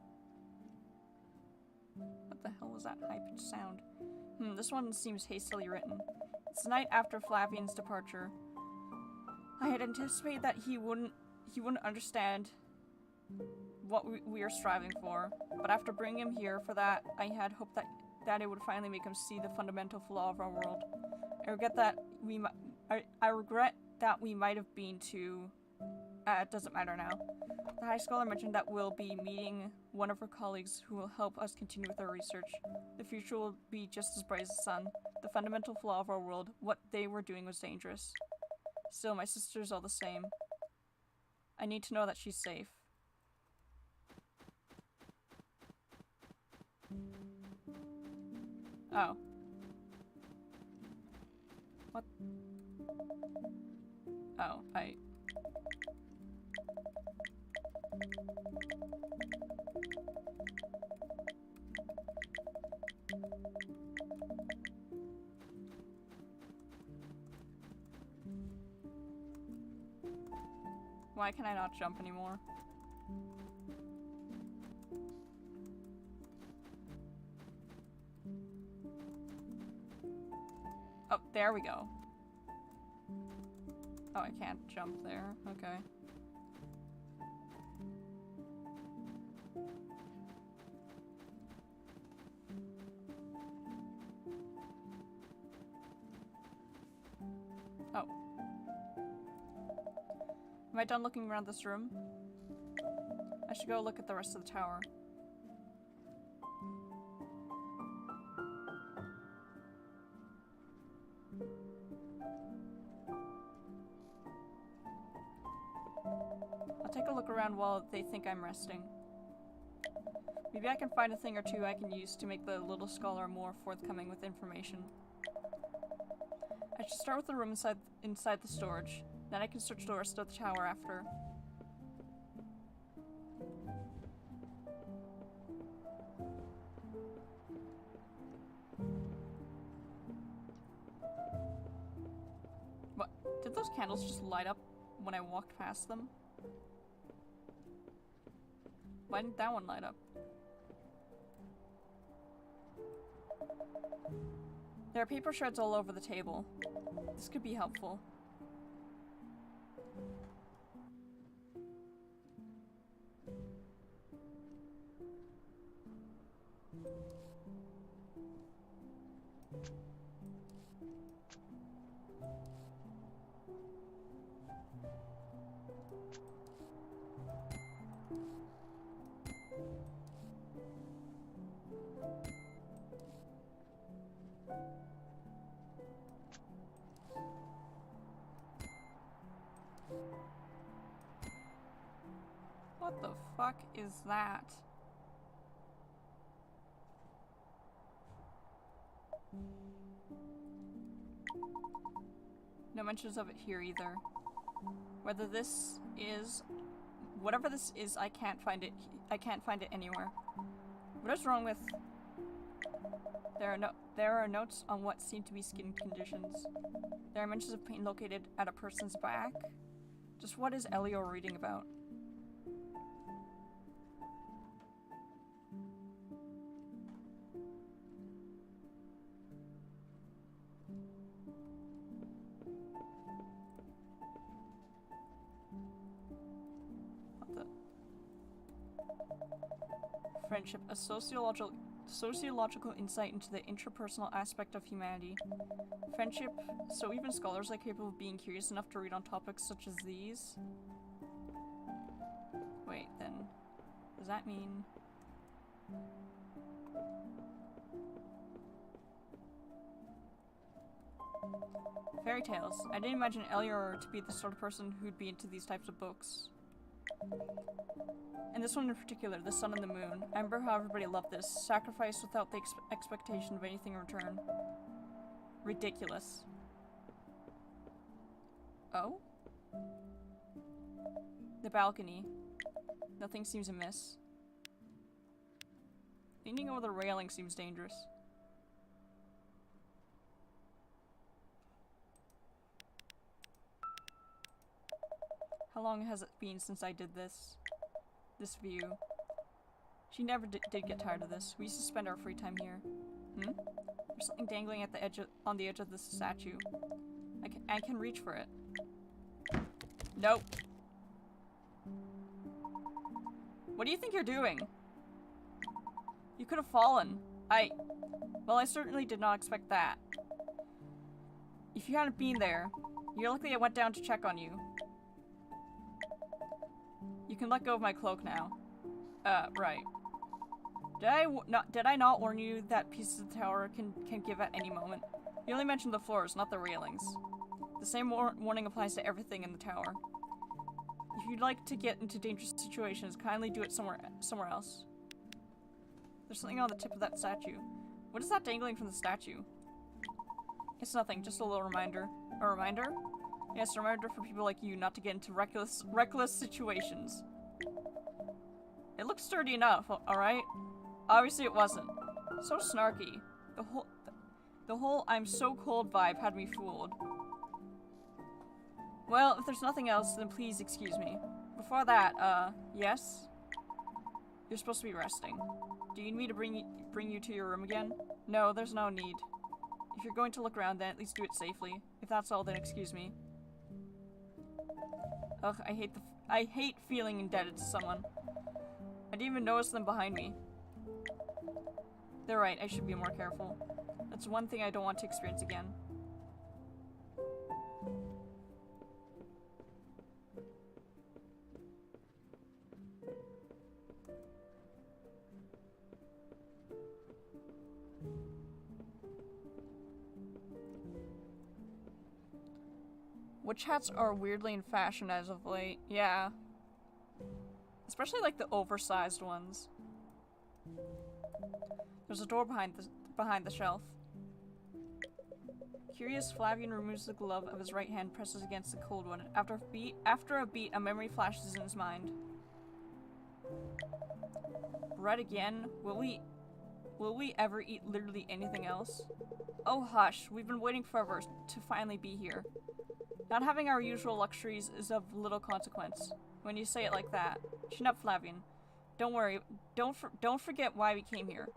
What the hell was that high-pitched sound? This one seems hastily written. It's the night after Flavian's departure. I had anticipated that he wouldn't understand what we are striving for, but after bringing him here for that, I had hoped that it would finally make him see the fundamental flaw of our world. I regret that we might have been too... it doesn't matter now. The High Scholar mentioned that we'll be meeting one of her colleagues who will help us continue with our research. The future will be just as bright as the sun. The fundamental flaw of our world, what they were doing was dangerous. Still, my sister's all the same. I need to know that she's safe. Oh. What? Oh, Why can I not jump anymore? Oh, there we go. Oh, I can't jump there. Okay. Oh. Am I done looking around this room? I should go look at the rest of the tower. I'll take a look around while they think I'm resting. Maybe I can find a thing or two I can use to make the little scholar more forthcoming with information. I should start with the room inside the storage. Then I can search the rest of the tower after. What? Did those candles just light up when I walked past them? Why didn't that one light up? There are paper shreds all over the table. This could be helpful. What the fuck is that? No mentions of it here either. Whatever this is, I can't find it anywhere. What is wrong with... There are notes on what seem to be skin conditions. There are mentions of pain located at a person's back. Just what is Elio reading about? What the? Friendship, a sociological insight into the interpersonal aspect of humanity. Friendship, so even scholars are capable of being curious enough to read on topics such as these. Wait, then, does that mean... Fairy tales. I didn't imagine Elior to be the sort of person who'd be into these types of books. And this one in particular, The Sun and the Moon. I remember how everybody loved this. Sacrifice without the expectation of anything in return. Ridiculous. Oh? The balcony. Nothing seems amiss. Leaning over the railing seems dangerous. How long has it been since I did this? This view. She never did get tired of this. We used to spend our free time here. Hmm? There's something dangling at the edge on the edge of this statue. I can reach for it. Nope. What do you think you're doing? You could have fallen. Well, I certainly did not expect that. If you hadn't been there, you're lucky I went down to check on you. You can let go of my cloak now. Right. Did I not warn you that pieces of the tower can give at any moment? You only mentioned the floors, not the railings. The same warning applies to everything in the tower. If you'd like to get into dangerous situations, kindly do it somewhere else. There's something on the tip of that statue. What is that dangling from the statue? It's nothing, just a little reminder. A reminder? Yes, a reminder for people like you not to get into reckless situations. It looks sturdy enough, alright? Obviously it wasn't. So snarky. The whole I'm so cold vibe had me fooled. Well, if there's nothing else, then please excuse me. Before that, yes? You're supposed to be resting. Do you need me to bring you to your room again? No, there's no need. If you're going to look around, then at least do it safely. If that's all, then excuse me. Ugh, I hate feeling indebted to someone. I didn't even notice them behind me. They're right, I should be more careful. That's one thing I don't want to experience again. Witch hats are weirdly in fashion as of late. Yeah. Especially like the oversized ones. There's a door behind the shelf. Curious, Flavian removes the glove of his right hand, presses against the cold one. After a beat, a memory flashes in his mind. Bread again? Will we ever eat literally anything else? Oh hush, we've been waiting forever to finally be here. Not having our usual luxuries is of little consequence. When you say it like that. Chin up, Flavian. Don't worry. Don't forget why we came here.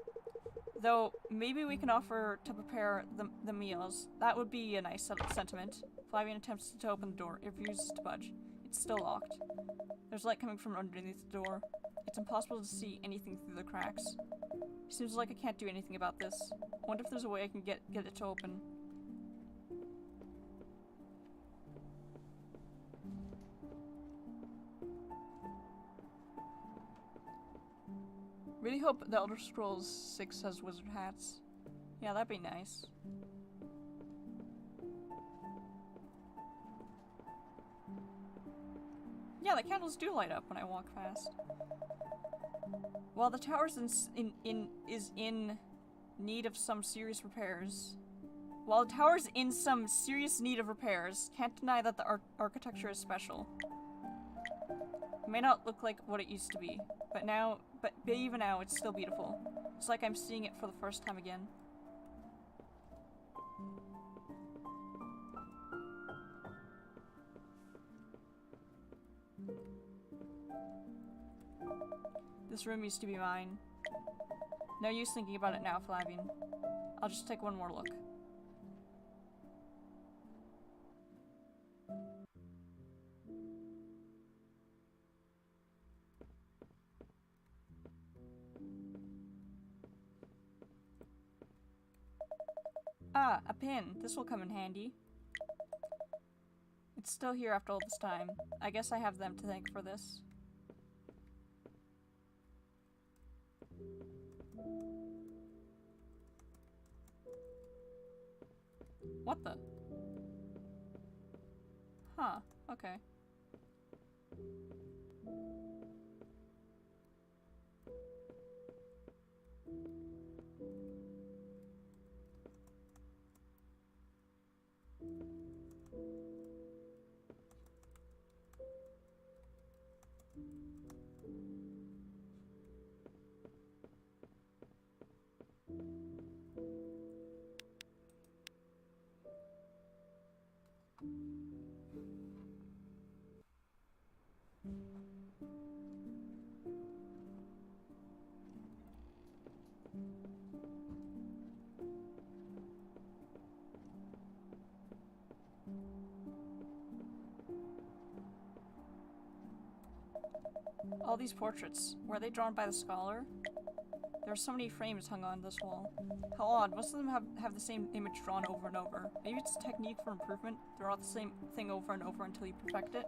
Though, maybe we can offer to prepare the meals. That would be a nice sentiment. Flavian attempts to open the door. It refuses to budge. It's still locked. There's light coming from underneath the door. It's impossible to see anything through the cracks. Seems like I can't do anything about this. Wonder if there's a way I can get it to open. Really hope the Elder Scrolls 6 has wizard hats. Yeah, that'd be nice. Yeah, the candles do light up when I walk fast. While the tower's is in need of some serious repairs. While the tower's in some serious need of repairs, can't deny that the architecture is special. It may not look like what it used to be, but even now, it's still beautiful. It's like I'm seeing it for the first time again. This room used to be mine. No use thinking about it now, Flavian. I'll just take one more look. Ah, a pin. This will come in handy. It's still here after all this time. I guess I have them to thank for this. What the? Huh, okay. All these portraits, were they drawn by the scholar? There are so many frames hung on this wall. How odd, most of them have the same image drawn over and over. Maybe it's a technique for improvement, draw the same thing over and over until you perfect it.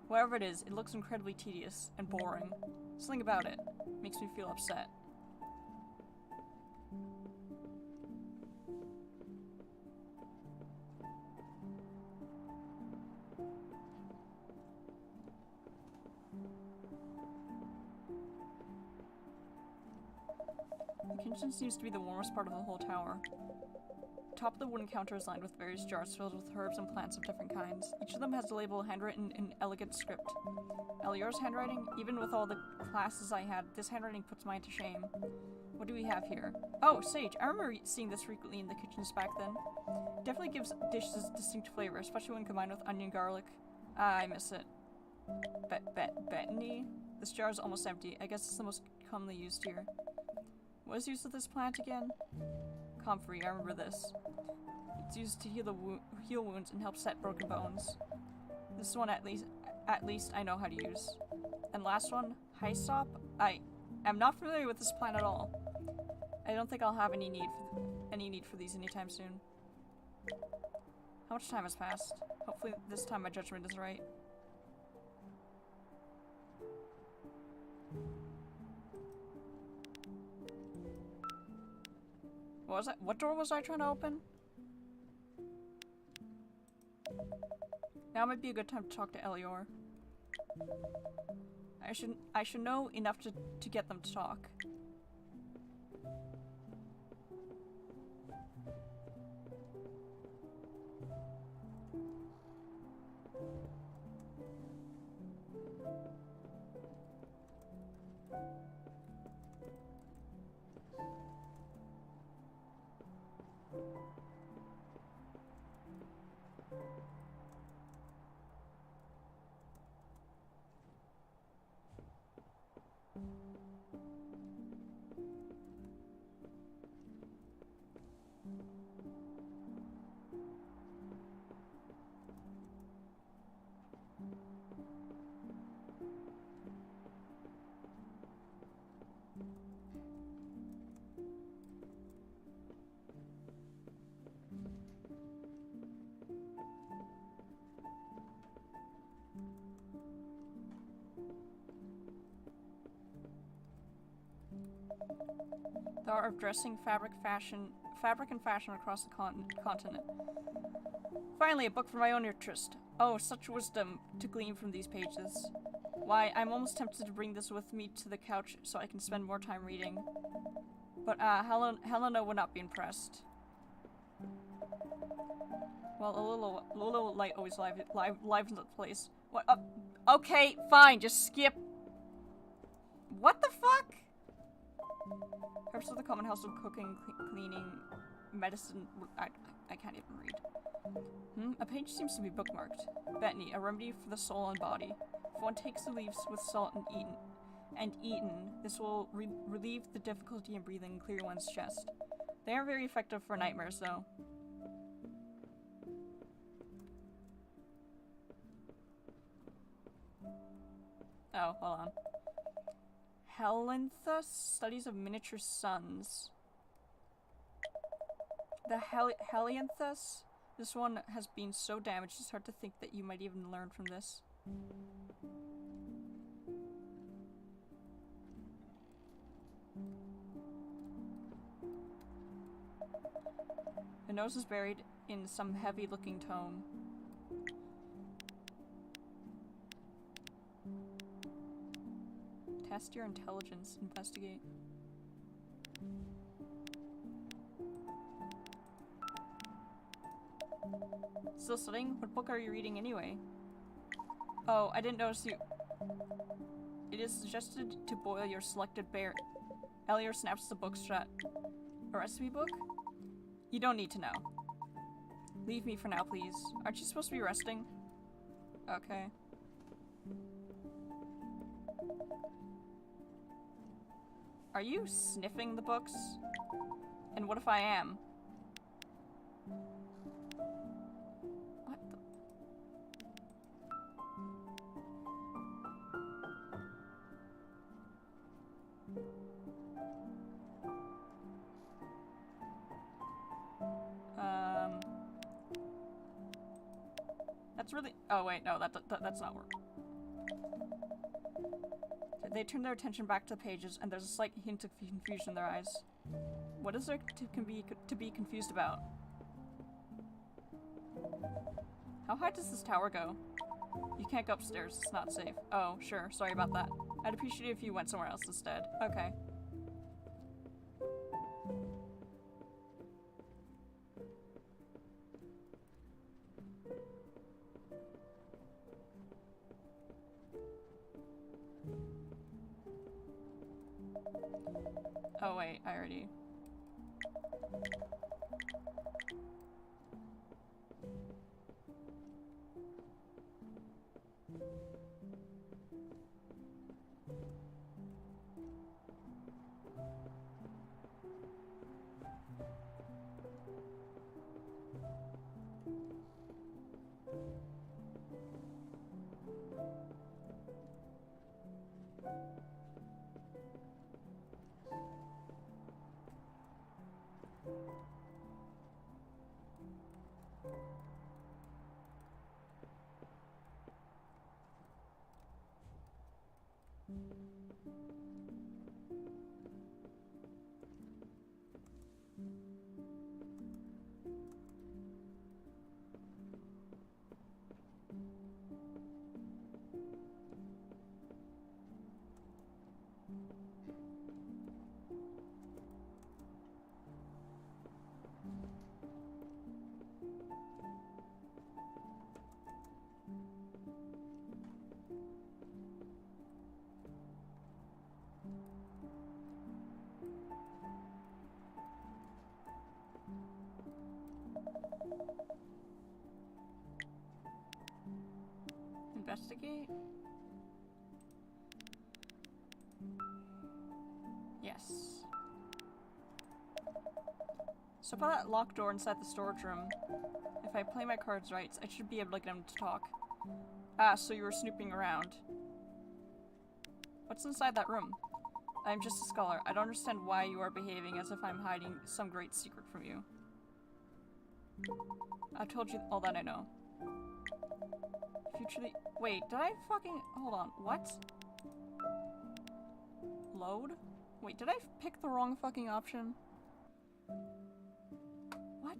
Whatever it is, it looks incredibly tedious and boring. Something about it makes me feel upset. The kitchen seems to be the warmest part of the whole tower. The top of the wooden counter is lined with various jars filled with herbs and plants of different kinds. Each of them has a label handwritten in elegant script. Elior's handwriting? Even with all the classes I had, this handwriting puts mine to shame. What do we have here? Oh, sage. I remember seeing this frequently in the kitchens back then. It definitely gives dishes distinct flavor, especially when combined with onion garlic. Ah, I miss it. Betony? This jar is almost empty. I guess it's the most commonly used here. What is used with this plant again? Comfrey, I remember this. It's used to heal wounds and help set broken bones. This one at least I know how to use. And last one, hyssop. I am not familiar with this plant at all. I don't think I'll have any need for these anytime soon. How much time has passed? Hopefully this time my judgment is right. What was that? What door was I trying to open? Now might be a good time to talk to Elior. I should know enough to get them to talk. The art of dressing, fabric and fashion across the continent. Finally, a book for my own interest. Oh, such wisdom to glean from these pages. Why, I'm almost tempted to bring this with me to the couch so I can spend more time reading. But, Helena would not be impressed. Well, a little light always livens the place. What? Okay, fine, just skip. What the fuck? Herbs of the common household cooking, cleaning, medicine. I can't even read. A page seems to be bookmarked. Bethany, a remedy for the soul and body. If one takes the leaves with salt and eaten, this will relieve the difficulty in breathing and clear one's chest. They are very effective for nightmares, though. Oh, hold on. Helenthus, studies of miniature suns. The Helianthus? This one has been so damaged, it's hard to think that you might even learn from this. The nose is buried in some heavy-looking tome. Test your intelligence. Investigate. Still studying? What book are you reading anyway? Oh, I didn't notice you. It is suggested to boil your selected berry. Elior snaps the book shut. A recipe book? You don't need to know. Leave me for now, please. Aren't you supposed to be resting? Okay. Are you sniffing the books? And what if I am? What the? That's really— oh wait, no, that's not work. They turn their attention back to the pages, and there's a slight hint of confusion in their eyes. What is there to be confused about? How high does this tower go? You can't go upstairs, it's not safe. Oh, sure, sorry about that. I'd appreciate it if you went somewhere else instead. Okay. Oh wait, I already... Investigate? Yes. So by that locked door inside the storage room, if I play my cards right, I should be able to get him to talk. Ah, so you were snooping around. What's inside that room? I'm just a scholar. I don't understand why you are behaving as if I'm hiding some great secret from you. I've told you all that I know. Futurely— wait, did I fucking— hold on, what? Load? Wait, did I pick the wrong fucking option? What?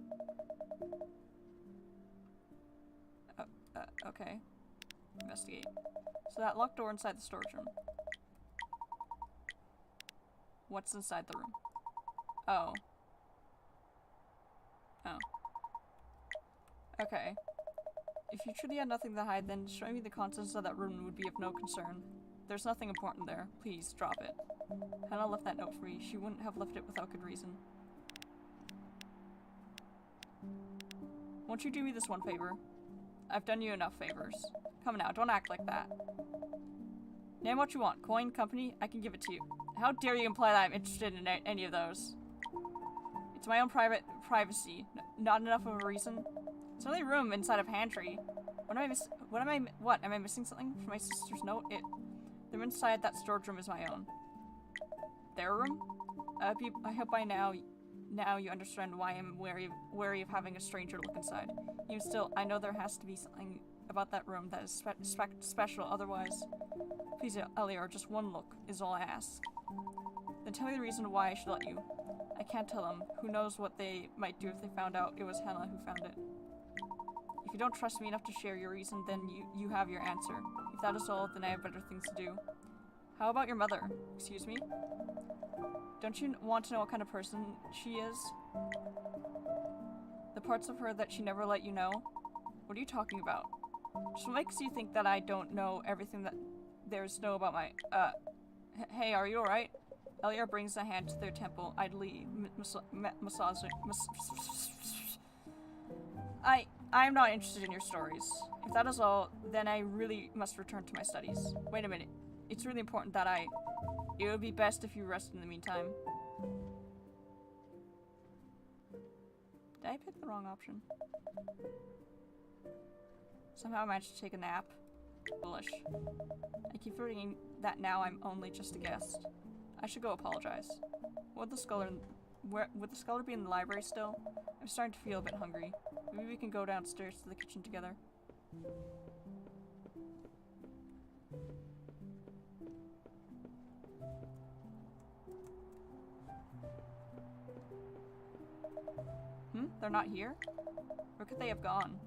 Okay. Investigate. So that locked door inside the storage room. What's inside the room? Oh. Oh. Okay. If you truly had nothing to hide, then showing me the contents of that room would be of no concern. There's nothing important there. Please, drop it. Hannah left that note for me. She wouldn't have left it without good reason. Won't you do me this one favor? I've done you enough favors. Come now, don't act like that. Name what you want. Coin, company, I can give it to you. How dare you imply that I'm interested in any of those? It's my own privacy. Not enough of a reason? It's only a room inside a pantry. Am I missing something from my sister's note? The room inside that storage room is my own. Their room? I hope by now you understand why I'm wary of having a stranger look inside. Even still, I know there has to be something about that room that is special, otherwise... Please, Elior, just one look is all I ask. Then tell me the reason why I should let you. I can't tell them. Who knows what they might do if they found out it was Hannah who found it. If you don't trust me enough to share your reason, then you have your answer. If that is all, then I have better things to do. How about your mother? Excuse me? Don't you want to know what kind of person she is? The parts of her that she never let you know? What are you talking about? Just what makes you think that I don't know everything that there's to know about my, hey, are you alright? Eliar brings a hand to their temple, idly massaging. I'm not interested in your stories. If that is all, then I really must return to my studies. Wait a minute. It's really important that it would be best if you rest in the meantime. Did I pick the wrong option? Somehow I managed to take a nap. Foolish. I keep forgetting that now I'm only just a guest. I should go apologize. Would the scholar be in the library still? I'm starting to feel a bit hungry. Maybe we can go downstairs to the kitchen together. They're not here? Where could they have gone?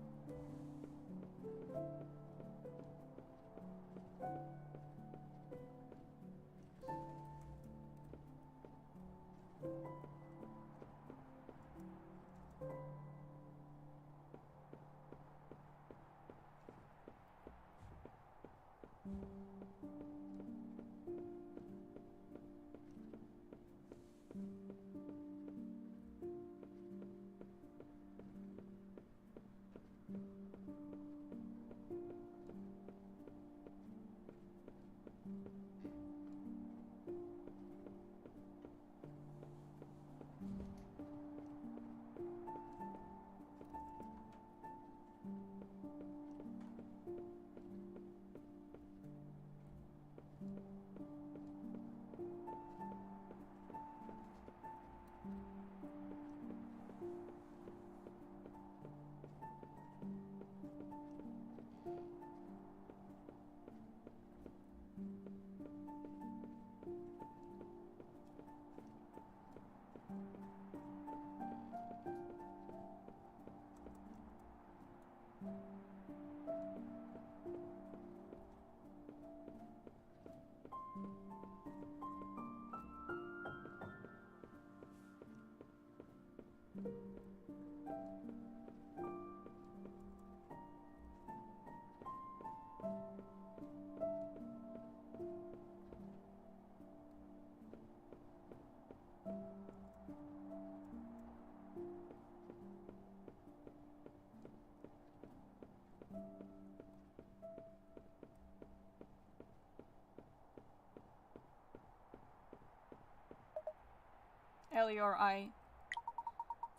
Elior,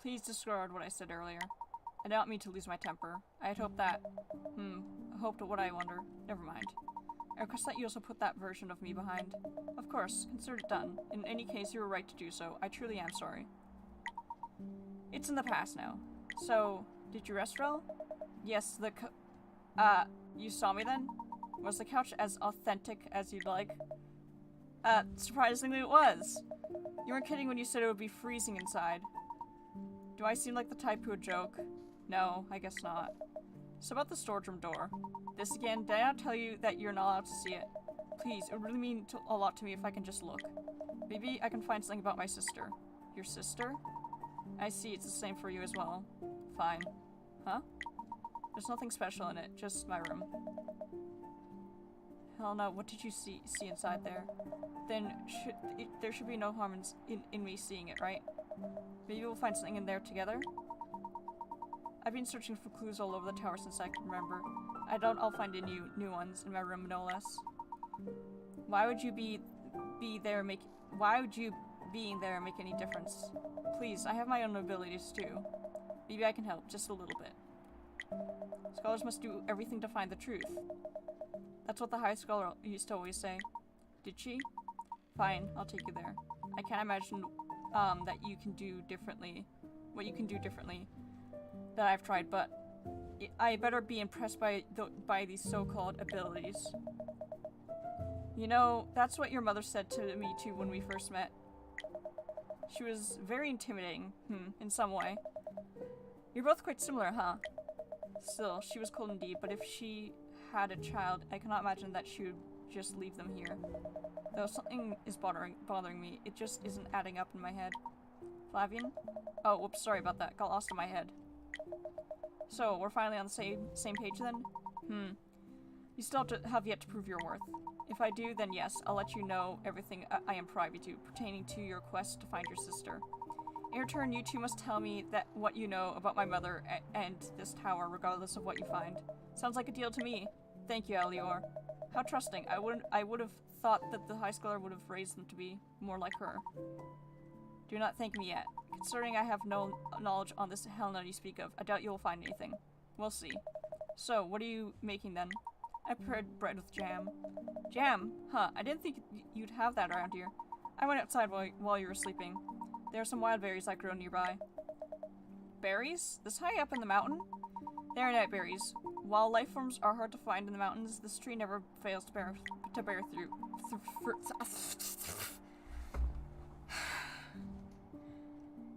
please disregard what I said earlier. I did not mean to lose my temper. I had hoped that... hoped what I wonder. Never mind. I request that you also put that version of me behind. Of course, consider it done. In any case, you were right to do so. I truly am sorry. It's in the past now. So, did you rest well? Yes, you saw me then? Was the couch as authentic as you'd like? Surprisingly it was. You weren't kidding when you said it would be freezing inside. Do I seem like the type who would joke? No, I guess not. So about the storage room door. This again, did I not tell you that you're not allowed to see it? Please, it would really mean a lot to me if I can just look. Maybe I can find something about my sister. Your sister? I see, it's the same for you as well. Fine. Huh? There's nothing special in it, just my room. Hell no, what did you see inside there? Then there should be no harm in me seeing it, right? Maybe we'll find something in there together? I've been searching for clues all over the tower since I can remember. I doubt I'll find any new ones in my room, no less. Why would you being there make any difference? Please, I have my own abilities too. Maybe I can help, just a little bit. Scholars must do everything to find the truth. That's what the High Scholar used to always say. Did she? Fine, I'll take you there. I can't imagine that you can do differently. What you can do differently that I've tried, but I better be impressed by these so-called abilities. You know, that's what your mother said to me too when we first met. She was very intimidating, in some way. You're both quite similar, huh? Still, she was cold indeed, but if she had a child, I cannot imagine that she would just leave them here. Though something is bothering me, it just isn't adding up in my head. Flavian? Oh, whoops, sorry about that. Got lost in my head. So, we're finally on the same page then? You still have yet to prove your worth. If I do, then yes, I'll let you know everything I am privy to, pertaining to your quest to find your sister. In return, you two must tell me what you know about my mother and this tower, regardless of what you find. Sounds like a deal to me. Thank you, Alior. How trusting. I would have thought that the High Scholar would have raised them to be more like her. Do not thank me yet. Considering I have no knowledge on this hell you speak of, I doubt you will find anything. We'll see. So, what are you making then? I prepared bread with jam. Jam? Huh, I didn't think you'd have that around here. I went outside while you were sleeping. There are some wild berries that grow nearby. Berries? This high up in the mountain? They are night berries. While life forms are hard to find in the mountains, this tree never fails to bear fruit.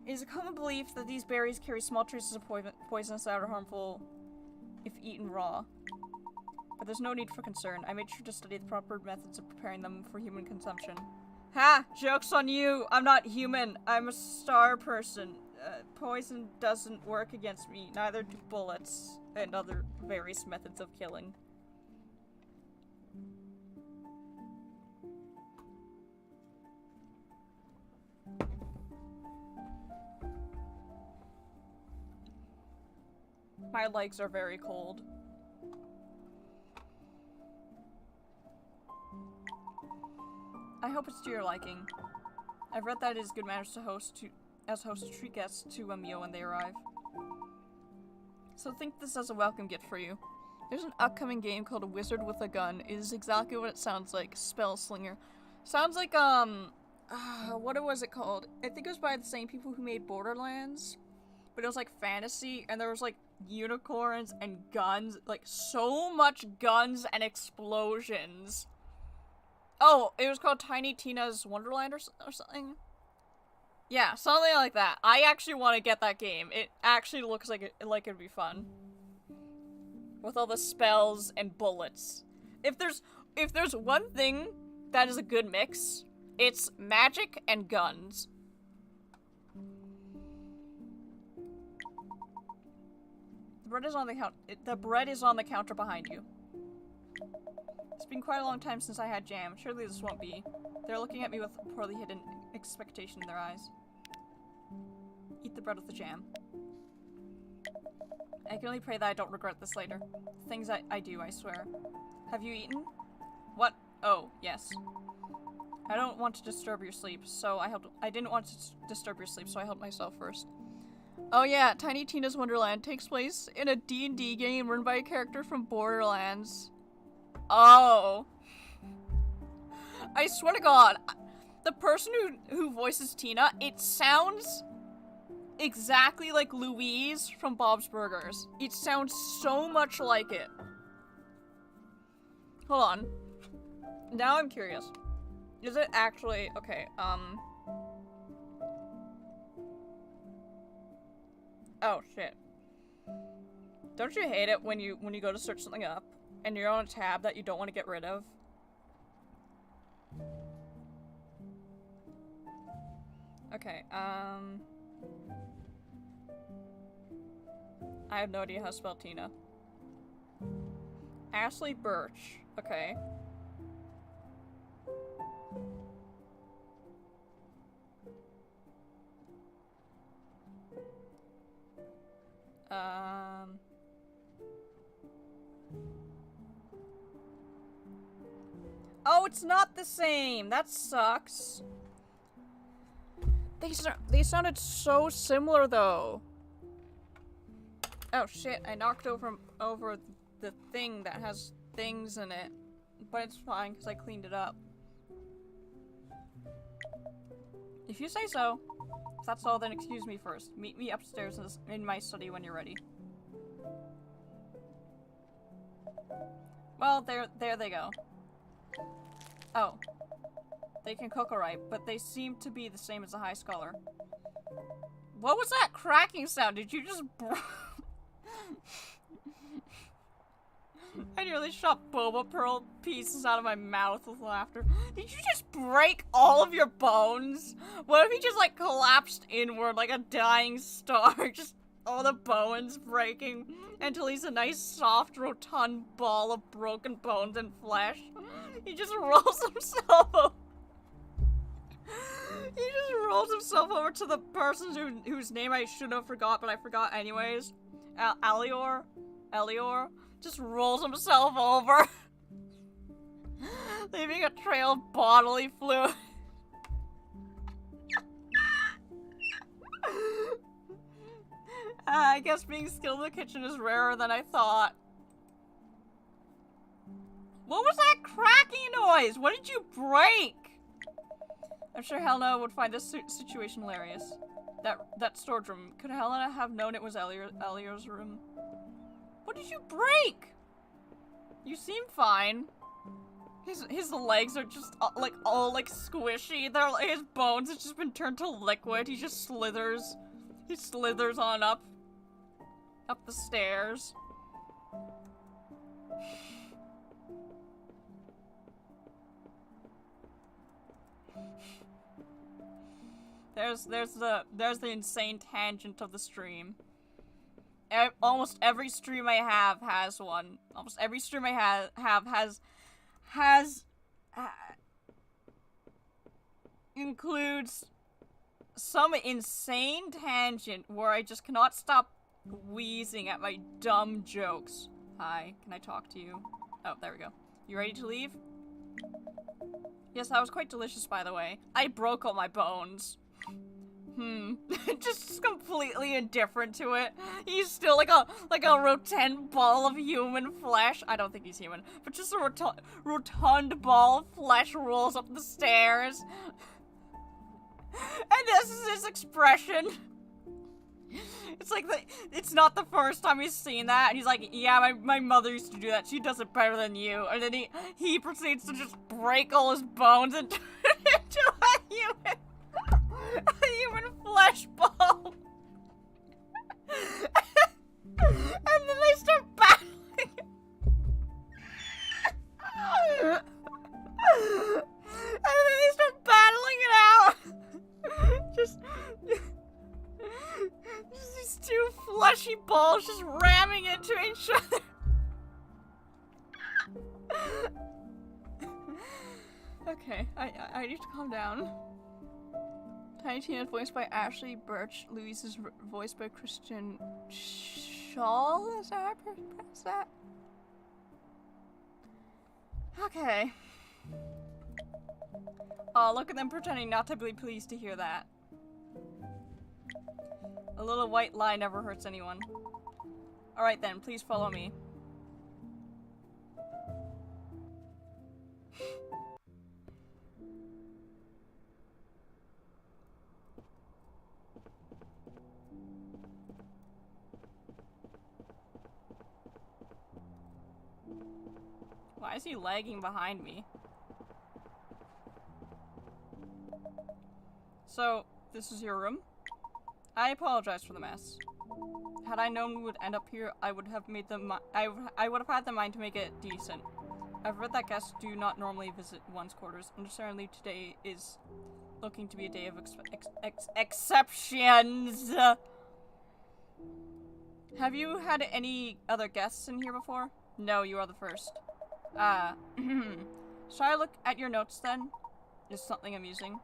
It is a common belief that these berries carry small traces of poisons that are harmful if eaten raw. But there's no need for concern. I made sure to study the proper methods of preparing them for human consumption. Ha! Joke's on you! I'm not human. I'm a star person. Poison doesn't work against me. Neither do bullets and other various methods of killing. My legs are very cold. I hope it's to your liking. I've read that it is good manners to host to treat guests to a meal when they arrive. So think this as a welcome gift for you. There's an upcoming game called A Wizard with a Gun. It is exactly what it sounds like. Spell Slinger. Sounds like, what was it called? I think it was by the same people who made Borderlands. But it was like fantasy, and there was like unicorns and guns. Like so much guns and explosions. Oh, it was called Tiny Tina's Wonderland or something? Yeah, something like that. I actually want to get that game. It actually looks like it'd be fun. With all the spells and bullets. If there's one thing that is a good mix, it's magic and guns. The bread is on the counter behind you. It's been quite a long time since I had jam. Surely this won't be. They're looking at me with poorly hidden expectation in their eyes. Eat the bread with the jam. I can only pray that I don't regret this later. Things I do, I swear. Have you eaten? What? Oh, yes. I don't want to disturb your sleep, so I didn't want to disturb your sleep, so I helped myself first. Oh yeah, Tiny Tina's Wonderland takes place in a D&D game run by a character from Borderlands. Oh. I swear to God, the person who voices Tina, it sounds exactly like Louise from Bob's Burgers. It sounds so much like it. Hold on. Now I'm curious. Is it actually, okay, oh shit. Don't you hate it when you go to search something up and you're on a tab that you don't want to get rid of? Okay, I have no idea how to spell Tina. Ashley Birch. Okay. Oh, it's not the same! That sucks. They sounded so similar, though. Oh shit, I knocked over the thing that has things in it. But it's fine, because I cleaned it up. If you say so. If that's all, then excuse me first. Meet me upstairs in my study when you're ready. Well, there they go. Oh. They can cook alright, but they seem to be the same as a high scholar. What was that cracking sound? Did you just I nearly shot boba pearl pieces out of my mouth with laughter. Did you just break all of your bones? What if he just like collapsed inward like a dying star? Just all the bones breaking until he's a nice soft rotund ball of broken bones and flesh. He just rolls himself over. He just rolls himself over to the person whose name I should have forgot, but I forgot anyways. Elior? Just rolls himself over. Leaving a trail of bodily fluid. I guess being skilled in the kitchen is rarer than I thought. What was that cracking noise? What did you break? I'm sure Helena would find this situation hilarious. That storage room. Could Helena have known it was Elior's room? What did you break? You seem fine. His legs are just all squishy. They're like, his bones have just been turned to liquid. He just slithers. He slithers on up the stairs. There's the insane tangent of the stream. Almost every stream I have has one. Almost every stream I have has includes some insane tangent where I just cannot stop wheezing at my dumb jokes. Hi, can I talk to you? Oh, there we go. You ready to leave? Yes, that was quite delicious, by the way. I broke all my bones. Just completely indifferent to it. He's still like a rotund ball of human flesh. I don't think he's human, but just a rotund ball of flesh rolls up the stairs. And this is his expression. It's like it's not the first time he's seen that. And he's like, yeah, my mother used to do that. She does it better than you. And then he proceeds to just break all his bones and turn into a human flesh ball. And then they start battling. And then they start battling it out. Just these two fleshy balls just ramming into each other. Okay, I need to calm down. Tiny Tina voiced by Ashley Birch. Louise is voiced by Christian Shaw. Is that how I pronounce that? Okay. Oh, look at them pretending not to be pleased to hear that. A little white lie never hurts anyone. Alright then, please follow me. Why is he lagging behind me? So, this is your room? I apologize for the mess. Had I known we would end up here, I would have made I would have had the mind to make it decent. I've read that guests do not normally visit one's quarters. Understandably, today is looking to be a day of exceptions. Have you had any other guests in here before? No, you are the first. Shall I look at your notes then? Is something amusing?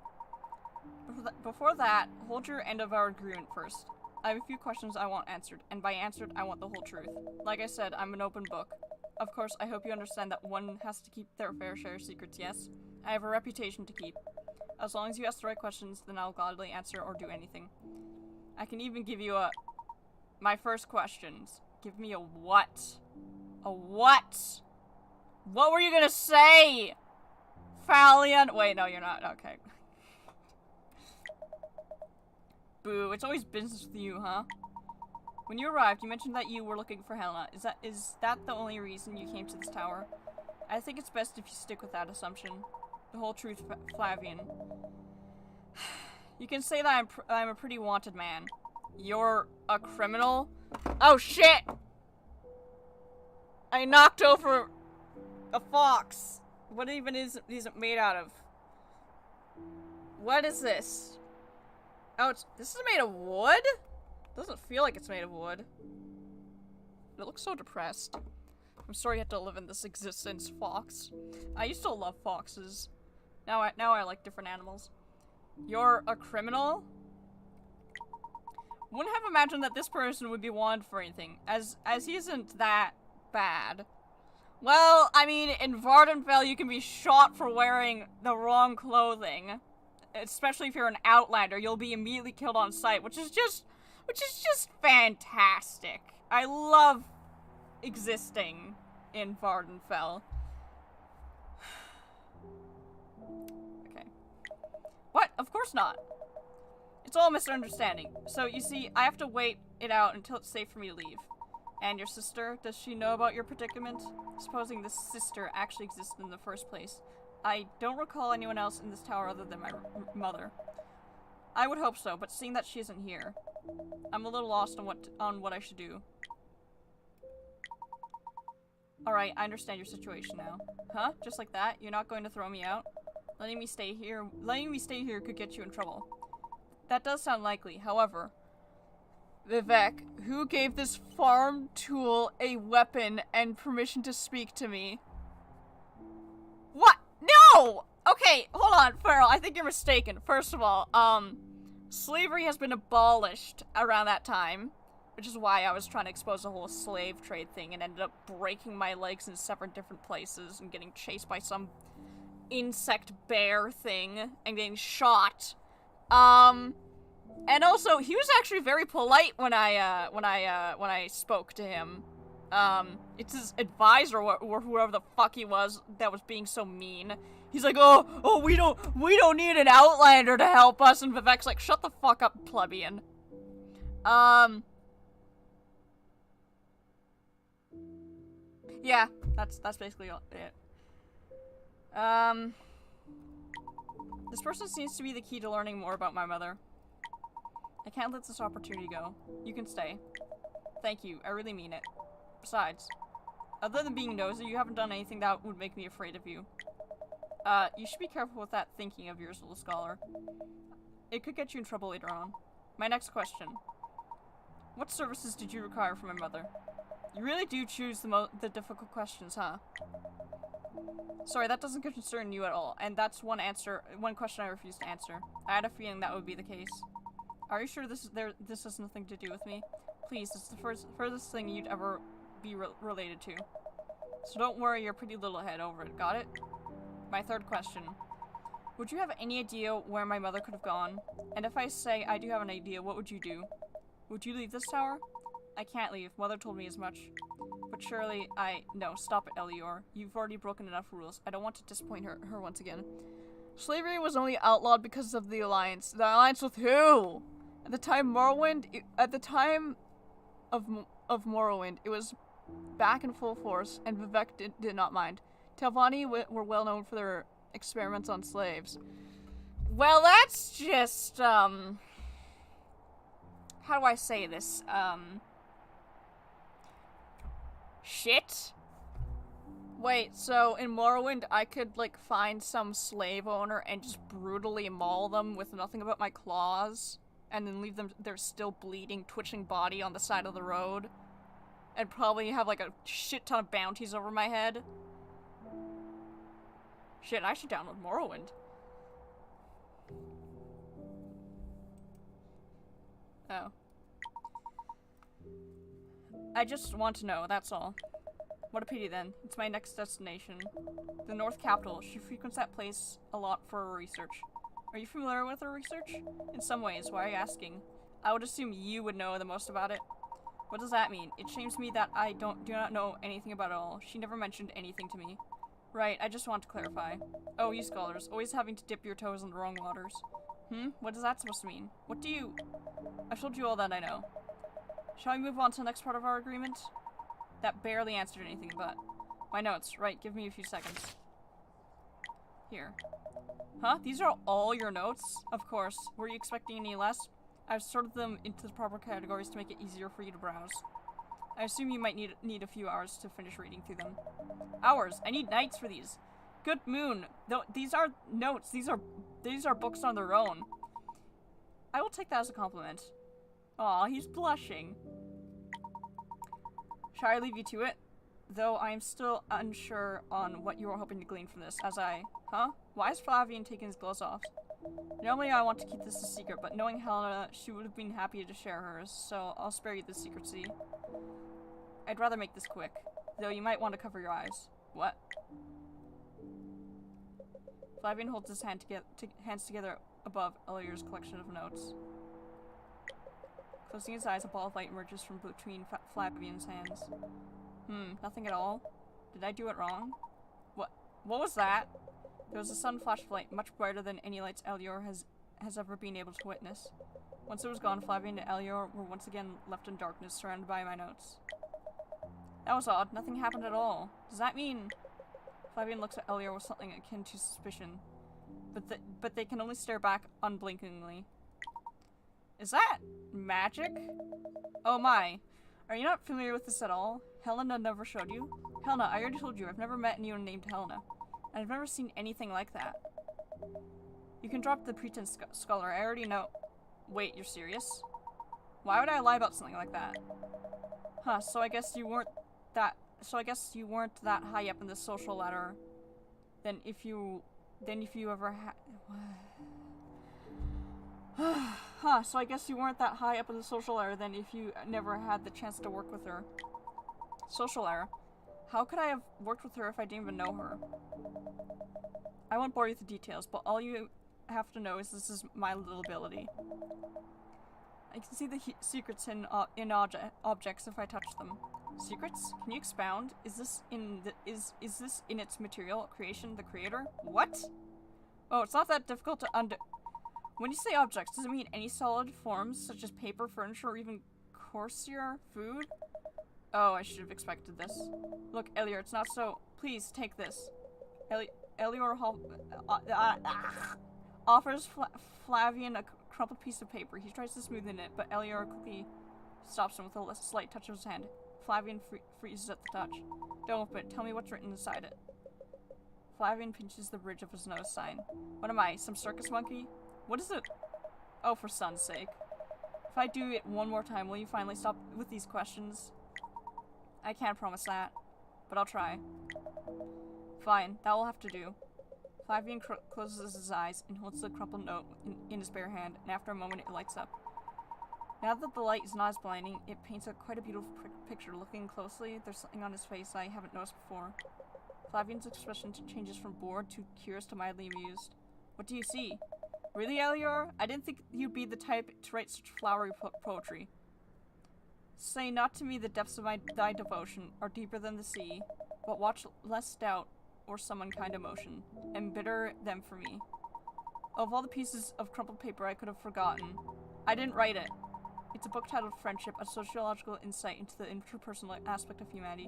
Before that, hold your end of our agreement first. I have a few questions I want answered, and by answered, I want the whole truth. Like I said, I'm an open book. Of course, I hope you understand that one has to keep their fair share of secrets, yes? I have a reputation to keep. As long as you ask the right questions, then I'll gladly answer or do anything. I can even give you my first questions. Give me a what? A what? What were you gonna say? Fallion? Wait, no, you're not. Okay. Boo, it's always business with you, huh? When you arrived, you mentioned that you were looking for Helena. Is that the only reason you came to this tower? I think it's best if you stick with that assumption. The whole truth, Flavian. You can say that I'm a pretty wanted man. You're a criminal? Oh shit! I knocked over a fox. What even is it made out of? What is this? Oh, this is made of wood? Doesn't feel like it's made of wood. It looks so depressed. I'm sorry you have to live in this existence, fox. I used to love foxes. Now I like different animals. You're a criminal? Wouldn't have imagined that this person would be wanted for anything, as he isn't that bad. Well, I mean, in Vardenfell you can be shot for wearing the wrong clothing. Especially if you're an outlander, you'll be immediately killed on sight, which is just fantastic. I love existing in Vardenfell. Okay. What? Of course not. It's all a misunderstanding. So, you see, I have to wait it out until it's safe for me to leave. And your sister, does she know about your predicament? Supposing this sister actually existed in the first place. I don't recall anyone else in this tower other than my mother. I would hope so, but seeing that she isn't here, I'm a little lost on what I should do. Alright, I understand your situation now. Huh? Just like that? You're not going to throw me out? Letting me stay here could get you in trouble. That does sound likely, however. Vivek, who gave this farm tool a weapon and permission to speak to me? What? No! Okay, hold on, Farrell, I think you're mistaken. First of all, slavery has been abolished around that time, which is why I was trying to expose the whole slave trade thing and ended up breaking my legs in several different places and getting chased by some insect bear thing and getting shot. And also, he was actually very polite when I spoke to him. It's his advisor or whoever the fuck he was that was being so mean. He's like, oh, we don't need an outlander to help us, and Vivek's like, shut the fuck up, plebeian. Yeah, that's basically it. This person seems to be the key to learning more about my mother. I can't let this opportunity go. You can stay. Thank you, I really mean it. Besides, other than being nosy, you haven't done anything that would make me afraid of you. You should be careful with that thinking of yours, little scholar. It could get you in trouble later on. My next question. What services did you require from my mother? You really do choose the difficult questions, huh? Sorry, that doesn't concern you at all, and that's one question I refuse to answer. I had a feeling that would be the case. Are you sure this has nothing to do with me? Please, it's the furthest thing you'd ever be related to. So don't worry your pretty little head over it, got it? My third question. Would you have any idea where my mother could have gone? And if I say I do have an idea, what would you do? Would you leave this tower? I can't leave. Mother told me as much. But surely no, stop it, Elior. You've already broken enough rules. I don't want to disappoint her once again. Slavery was only outlawed because of the alliance. The alliance with who? At the time of Morrowind, it was back in full force, and Vivek did not mind. Telvanni were well known for their experiments on slaves. Well, that's just, how do I say this? Shit? Wait, so in Morrowind, I could, like, find some slave owner and just brutally maul them with nothing but my claws, and then leave them their still bleeding, twitching body on the side of the road, and probably have, like, a shit ton of bounties over my head? Shit, I should download Morrowind. Oh. I just want to know, that's all. What a pity then. It's my next destination. The North Capital. She frequents that place a lot for her research. Are you familiar with her research? In some ways. Why are you asking? I would assume you would know the most about it. What does that mean? It shames me that I do not know anything about it all. She never mentioned anything to me. Right, I just want to clarify. Oh, you scholars. Always having to dip your toes in the wrong waters. What is that supposed to mean? What do you... I've told you all that I know. Shall we move on to the next part of our agreement? That barely answered anything, but... My notes. Right, give me a few seconds. Here. Huh? These are all your notes? Of course. Were you expecting any less? I've sorted them into the proper categories to make it easier for you to browse. I assume you might need a few hours to finish reading through them. Hours? I need nights for these. Good moon. These are notes. These are books on their own. I will take that as a compliment. Aw, he's blushing. Shall I leave you to it? Though I am still unsure on what you are hoping to glean from this, as I... Huh? Why is Flavian taking his gloves off? Normally I want to keep this a secret, but knowing Helena, she would have been happy to share hers, so I'll spare you the secrecy. I'd rather make this quick, though you might want to cover your eyes. What? Flavian holds his hands together above Elior's collection of notes. Closing his eyes, a ball of light emerges from between Flavian's hands. Nothing at all? Did I do it wrong? What was that? There was a sudden flash of light, much brighter than any lights Elior has ever been able to witness. Once it was gone, Flavian and Elior were once again left in darkness, surrounded by my notes. That was odd. Nothing happened at all. Does that mean... Flavian looks at Elior with something akin to suspicion. But they can only stare back unblinkingly. Is that magic? Oh my. Are you not familiar with this at all? Helena never showed you? Helena, I already told you, I've never met anyone named Helena. And I've never seen anything like that. You can drop the pretense, scholar. I already know... Wait, you're serious? Why would I lie about something like that? Huh, so I guess you weren't that high up in the social ladder than if you ever had... Huh, so I guess you weren't that high up in the social ladder than if you never had the chance to work with her. Social ladder? How could I have worked with her if I didn't even know her? I won't bore you with the details, but all you have to know is this is my little ability. I can see the secrets in objects if I touch them. Secrets? Can you expound? Is this in its material creation, the creator? What? Oh, it's not that difficult to When you say objects, does it mean any solid forms, such as paper, furniture, or even coarser food? Oh, I should have expected this. Look, Elior, it's not so... Please, take this. Elior offers Flavian a crumpled piece of paper. He tries to smoothen it, but Elior quickly stops him with a slight touch of his hand. Flavian freezes at the touch. Don't open it. Tell me what's written inside it. Flavian pinches the bridge of his nose sign. What am I, some circus monkey? What is it? Oh, for sun's sake. If I do it one more time, will you finally stop with these questions? I can't promise that, but I'll try. Fine, that will have to do. Flavian closes his eyes and holds the crumpled note in his bare hand, and after a moment it lights up. Now that the light is not as blinding, it paints quite a beautiful picture. Looking closely, there's something on his face I haven't noticed before. Flavian's expression changes from bored to curious to mildly amused. What do you see? Really, Elior? I didn't think you'd be the type to write such flowery poetry. Say not to me the depths of thy devotion are deeper than the sea, but watch less doubt or some unkind emotion, and bitter them for me. Of all the pieces of crumpled paper I could have forgotten, I didn't write it. It's a book titled Friendship, a sociological insight into the interpersonal aspect of humanity.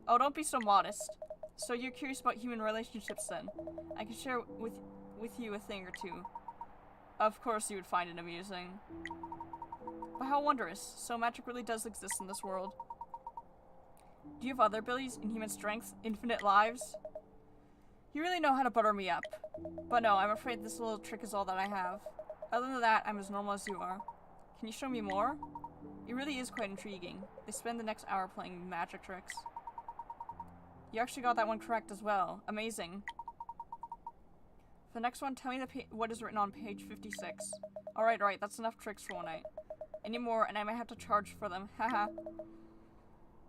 Oh, don't be so modest. So you're curious about human relationships then? I can share with you a thing or two. Of course you would find it amusing. But how wondrous. So magic really does exist in this world. Do you have other abilities? Inhuman strength? Infinite lives? You really know how to butter me up. But no, I'm afraid this little trick is all that I have. Other than that, I'm as normal as you are. Can you show me more? It really is quite intriguing. They spend the next hour playing magic tricks. You actually got that one correct as well. Amazing. For the next one, tell me what is written on page 56. Alright, that's enough tricks for one night. Any more, and I might have to charge for them. Haha.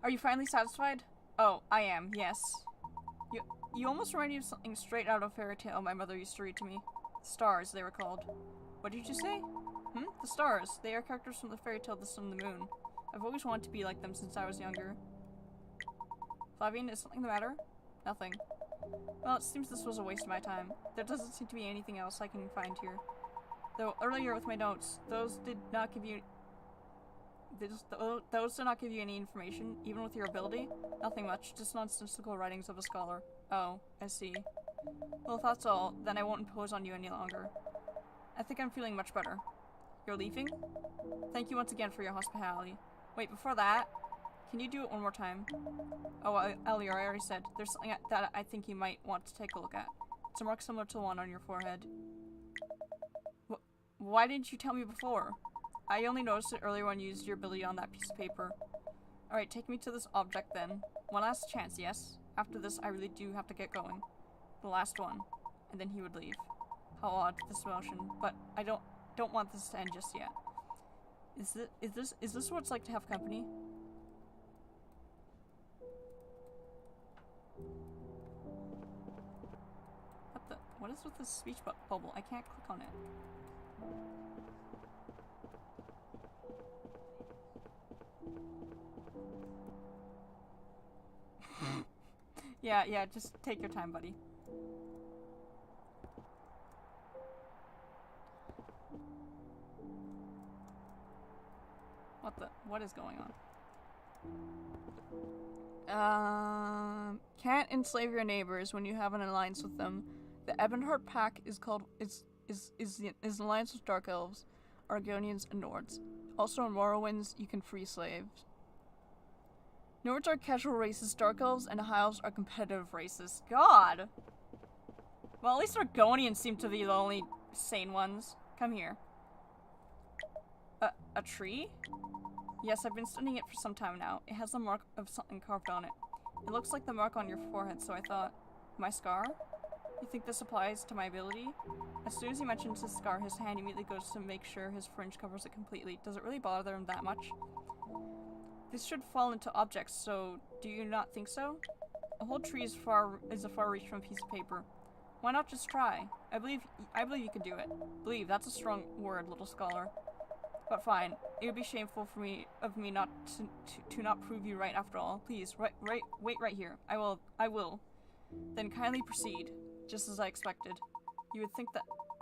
Are you finally satisfied? Oh, I am, yes. You almost remind me of something straight out of a fairy tale my mother used to read to me. Stars, they were called. What did you say? The stars. They are characters from the fairy tale The Sun and the Moon. I've always wanted to be like them since I was younger. Flavian, is something the matter? Nothing. Well, it seems this was a waste of my time. There doesn't seem to be anything else I can find here. Though earlier with my notes, those did not give you any information, even with your ability. Nothing much, just nonsensical writings of a scholar. Oh, I see. Well, if that's all, then I won't impose on you any longer. I think I'm feeling much better. You're leaving? Thank you once again for your hospitality. Wait, before that, can you do it one more time? Oh, Elior, I already said. There's something that I think you might want to take a look at. It's a mark similar to the one on your forehead. Why didn't you tell me before? I only noticed it earlier when you used your ability on that piece of paper. Alright, take me to this object then. One last chance, yes? After this, I really do have to get going. The last one. And then he would leave. How odd, this motion. But I don't want this to end just yet. Is this what it's like to have company? What is with this speech bubble? I can't click on it. Yeah, just take your time, buddy. What is going on? Can't enslave your neighbors when you have an alliance with them. The Ebonheart Pact is an alliance with Dark Elves, Argonians, and Nords. Also in Morrowinds, you can free slaves. Nords are casual races, Dark Elves and High Elves are competitive races. God! Well, at least Argonians seem to be the only sane ones. Come here. A tree? Yes, I've been studying it for some time now. It has a mark of something carved on it. It looks like the mark on your forehead, so I thought, my scar? You think this applies to my ability? As soon as he mentions his scar, his hand immediately goes to make sure his fringe covers it completely. Does it really bother him that much? This should fall into objects, so do you not think so? A whole tree is a far reach from a piece of paper. Why not just try? I believe you can do it. Believe, that's a strong word, little scholar. But fine, it would be shameful of me not to not prove you right after all. Please, wait right here. I will. Then kindly proceed, just as I expected. You would think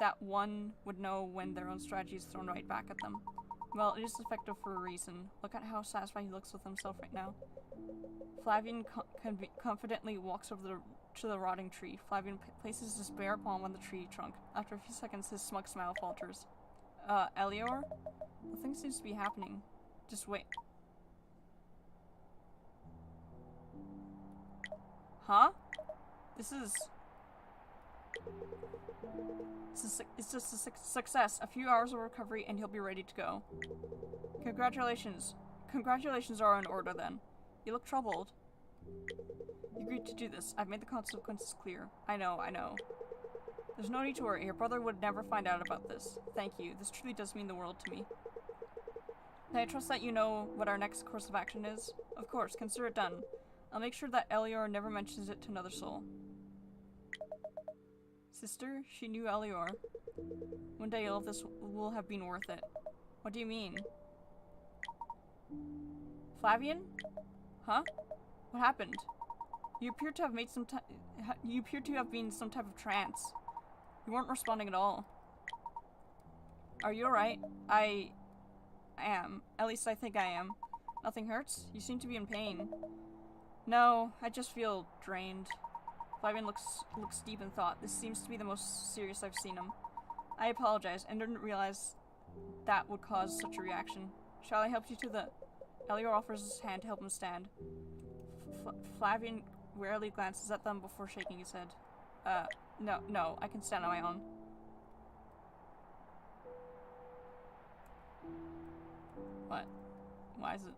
that one would know when their own strategy is thrown right back at them. Well, it is effective for a reason. Look at how satisfied he looks with himself right now. Flavian confidently walks over to the rotting tree. Flavian places his bare palm on the tree trunk. After a few seconds, his smug smile falters. Elior? Nothing seems to be happening. Just wait. Huh? It's just a success. A few hours of recovery and he'll be ready to go. Congratulations. Congratulations are in order then. You look troubled. You agreed to do this. I've made the consequences clear. I know. There's no need to worry. Your brother would never find out about this. Thank you. This truly does mean the world to me. Can I trust that you know what our next course of action is? Of course. Consider it done. I'll make sure that Elior never mentions it to another soul. Sister, she knew Elior. One day all of this will have been worth it. What do you mean? Flavian? Huh? What happened? You appear to have been in some type of trance. You weren't responding at all. Are you alright? I am. At least I think I am. Nothing hurts? You seem to be in pain. No, I just feel drained. Flavian looks deep in thought. This seems to be the most serious I've seen him. I apologize and didn't realize that would cause such a reaction. Shall I help you to the... Elior offers his hand to help him stand. Flavian rarely glances at them before shaking his head. No, I can stand on my own. What? Why is it?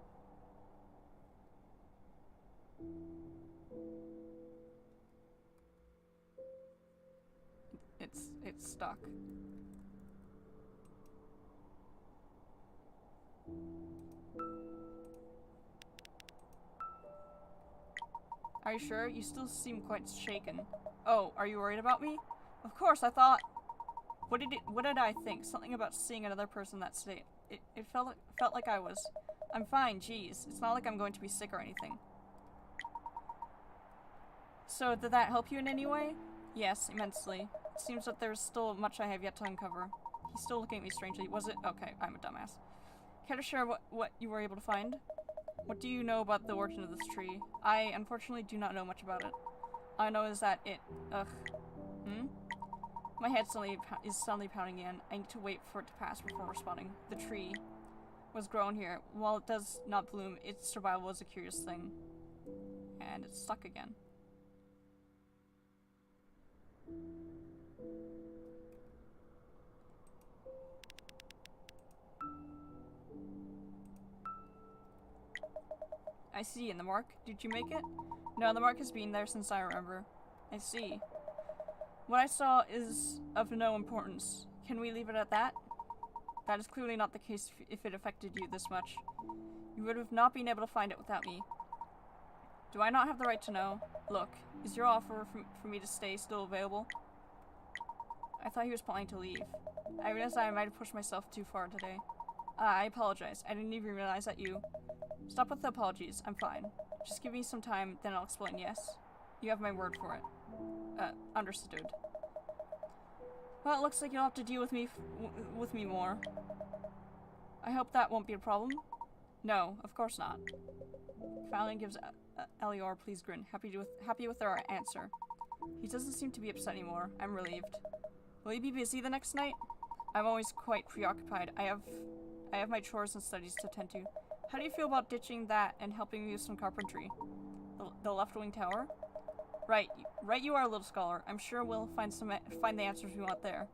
It's stuck. Are you sure? You still seem quite shaken. Oh, are you worried about me? Of course, I thought... What did I think? Something about seeing another person in that state. It felt like I was. I'm fine, jeez. It's not like I'm going to be sick or anything. So, did that help you in any way? Yes, immensely. It seems that there's still much I have yet to uncover. He's still looking at me strangely. Was it? Okay, I'm a dumbass. Care to share what you were able to find? What do you know about the origin of this tree? I, unfortunately, do not know much about it. All I know is that it... Ugh. My head is suddenly pounding again. I need to wait for it to pass before responding. The tree was grown here. While it does not bloom, its survival is a curious thing. And it's stuck again. I see. And the mark? Did you make it? No, the mark has been there since I remember. I see. What I saw is of no importance. Can we leave it at that? That is clearly not the case if it affected you this much. You would have not been able to find it without me. Do I not have the right to know? Look, is your offer for me to stay still available? I thought he was planning to leave. I realized I might have pushed myself too far today. I apologize. I didn't even realize that you... Stop with the apologies. I'm fine. Just give me some time, then I'll explain, yes? You have my word for it. Understood. Well, it looks like you'll have to deal with me more. I hope that won't be a problem. No, of course not. Fallon gives Elior a pleased grin, happy with our answer. He doesn't seem to be upset anymore. I'm relieved. Will you be busy the next night? I'm always quite preoccupied. I have my chores and studies to attend to. How do you feel about ditching that and helping me with some carpentry? The left wing tower? Right, you are a little scholar. I'm sure we'll find the answers we want there.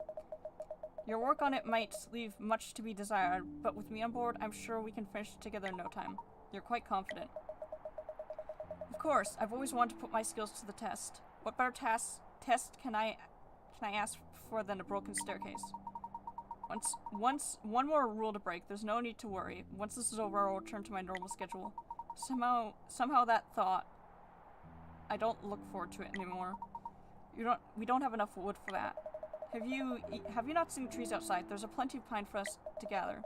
Your work on it might leave much to be desired, but with me on board, I'm sure we can finish it together in no time. You're quite confident. Of course, I've always wanted to put my skills to the test. What better test can I ask for than a broken staircase? One more rule to break. There's no need to worry. Once this is over, I'll return to my normal schedule. Somehow that thought, I don't look forward to it anymore. We don't have enough wood for that. Have you not seen the trees outside? There's a plenty of pine for us to gather.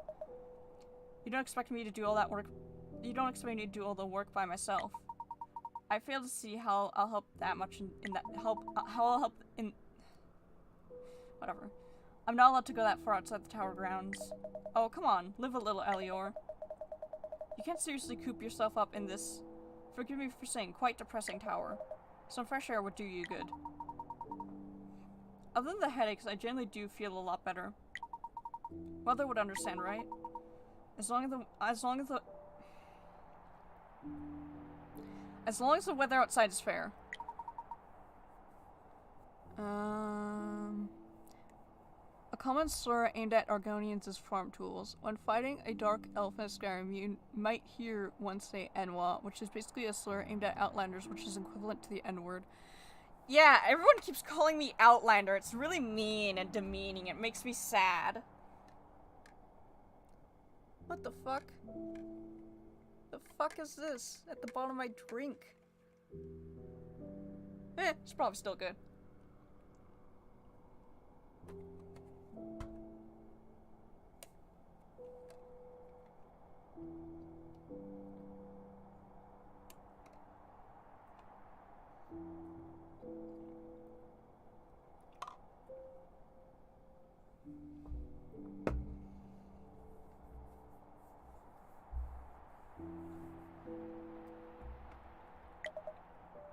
You don't expect me to do all that work. You don't expect me to do all the work by myself. I fail to see how I'll help that much in that help. How I'll help in. Whatever. I'm not allowed to go that far outside the tower grounds. Oh, come on, live a little, Elior. You can't seriously coop yourself up in this, forgive me for saying, quite depressing tower. Some fresh air would do you good. Other than the headaches, I generally do feel a lot better. Mother would understand, right? As long as the weather outside is fair. A common slur aimed at Argonians is farm tools. When fighting a dark elf in Skyrim, you might hear one say Enwa, which is basically a slur aimed at Outlanders, which is equivalent to the N-word. Yeah, everyone keeps calling me Outlander. It's really mean and demeaning. It makes me sad. What the fuck? The fuck is this at the bottom of my drink? It's probably still good.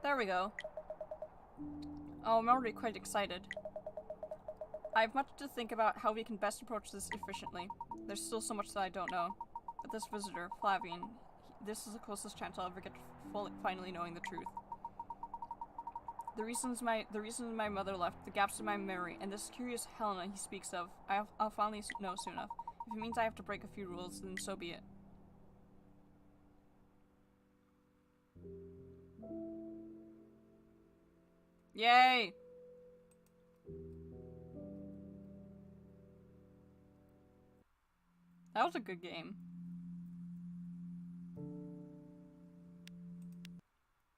There we go. Oh, I'm already quite excited. I have much to think about how we can best approach this efficiently. There's still so much that I don't know. But this visitor, Flavian, This is the closest chance I'll ever get to finally knowing the truth. The reasons my mother left, the gaps in my memory, and this curious Helena he speaks of, I'll finally know soon enough. If it means I have to break a few rules, then so be it. Yay! That was a good game.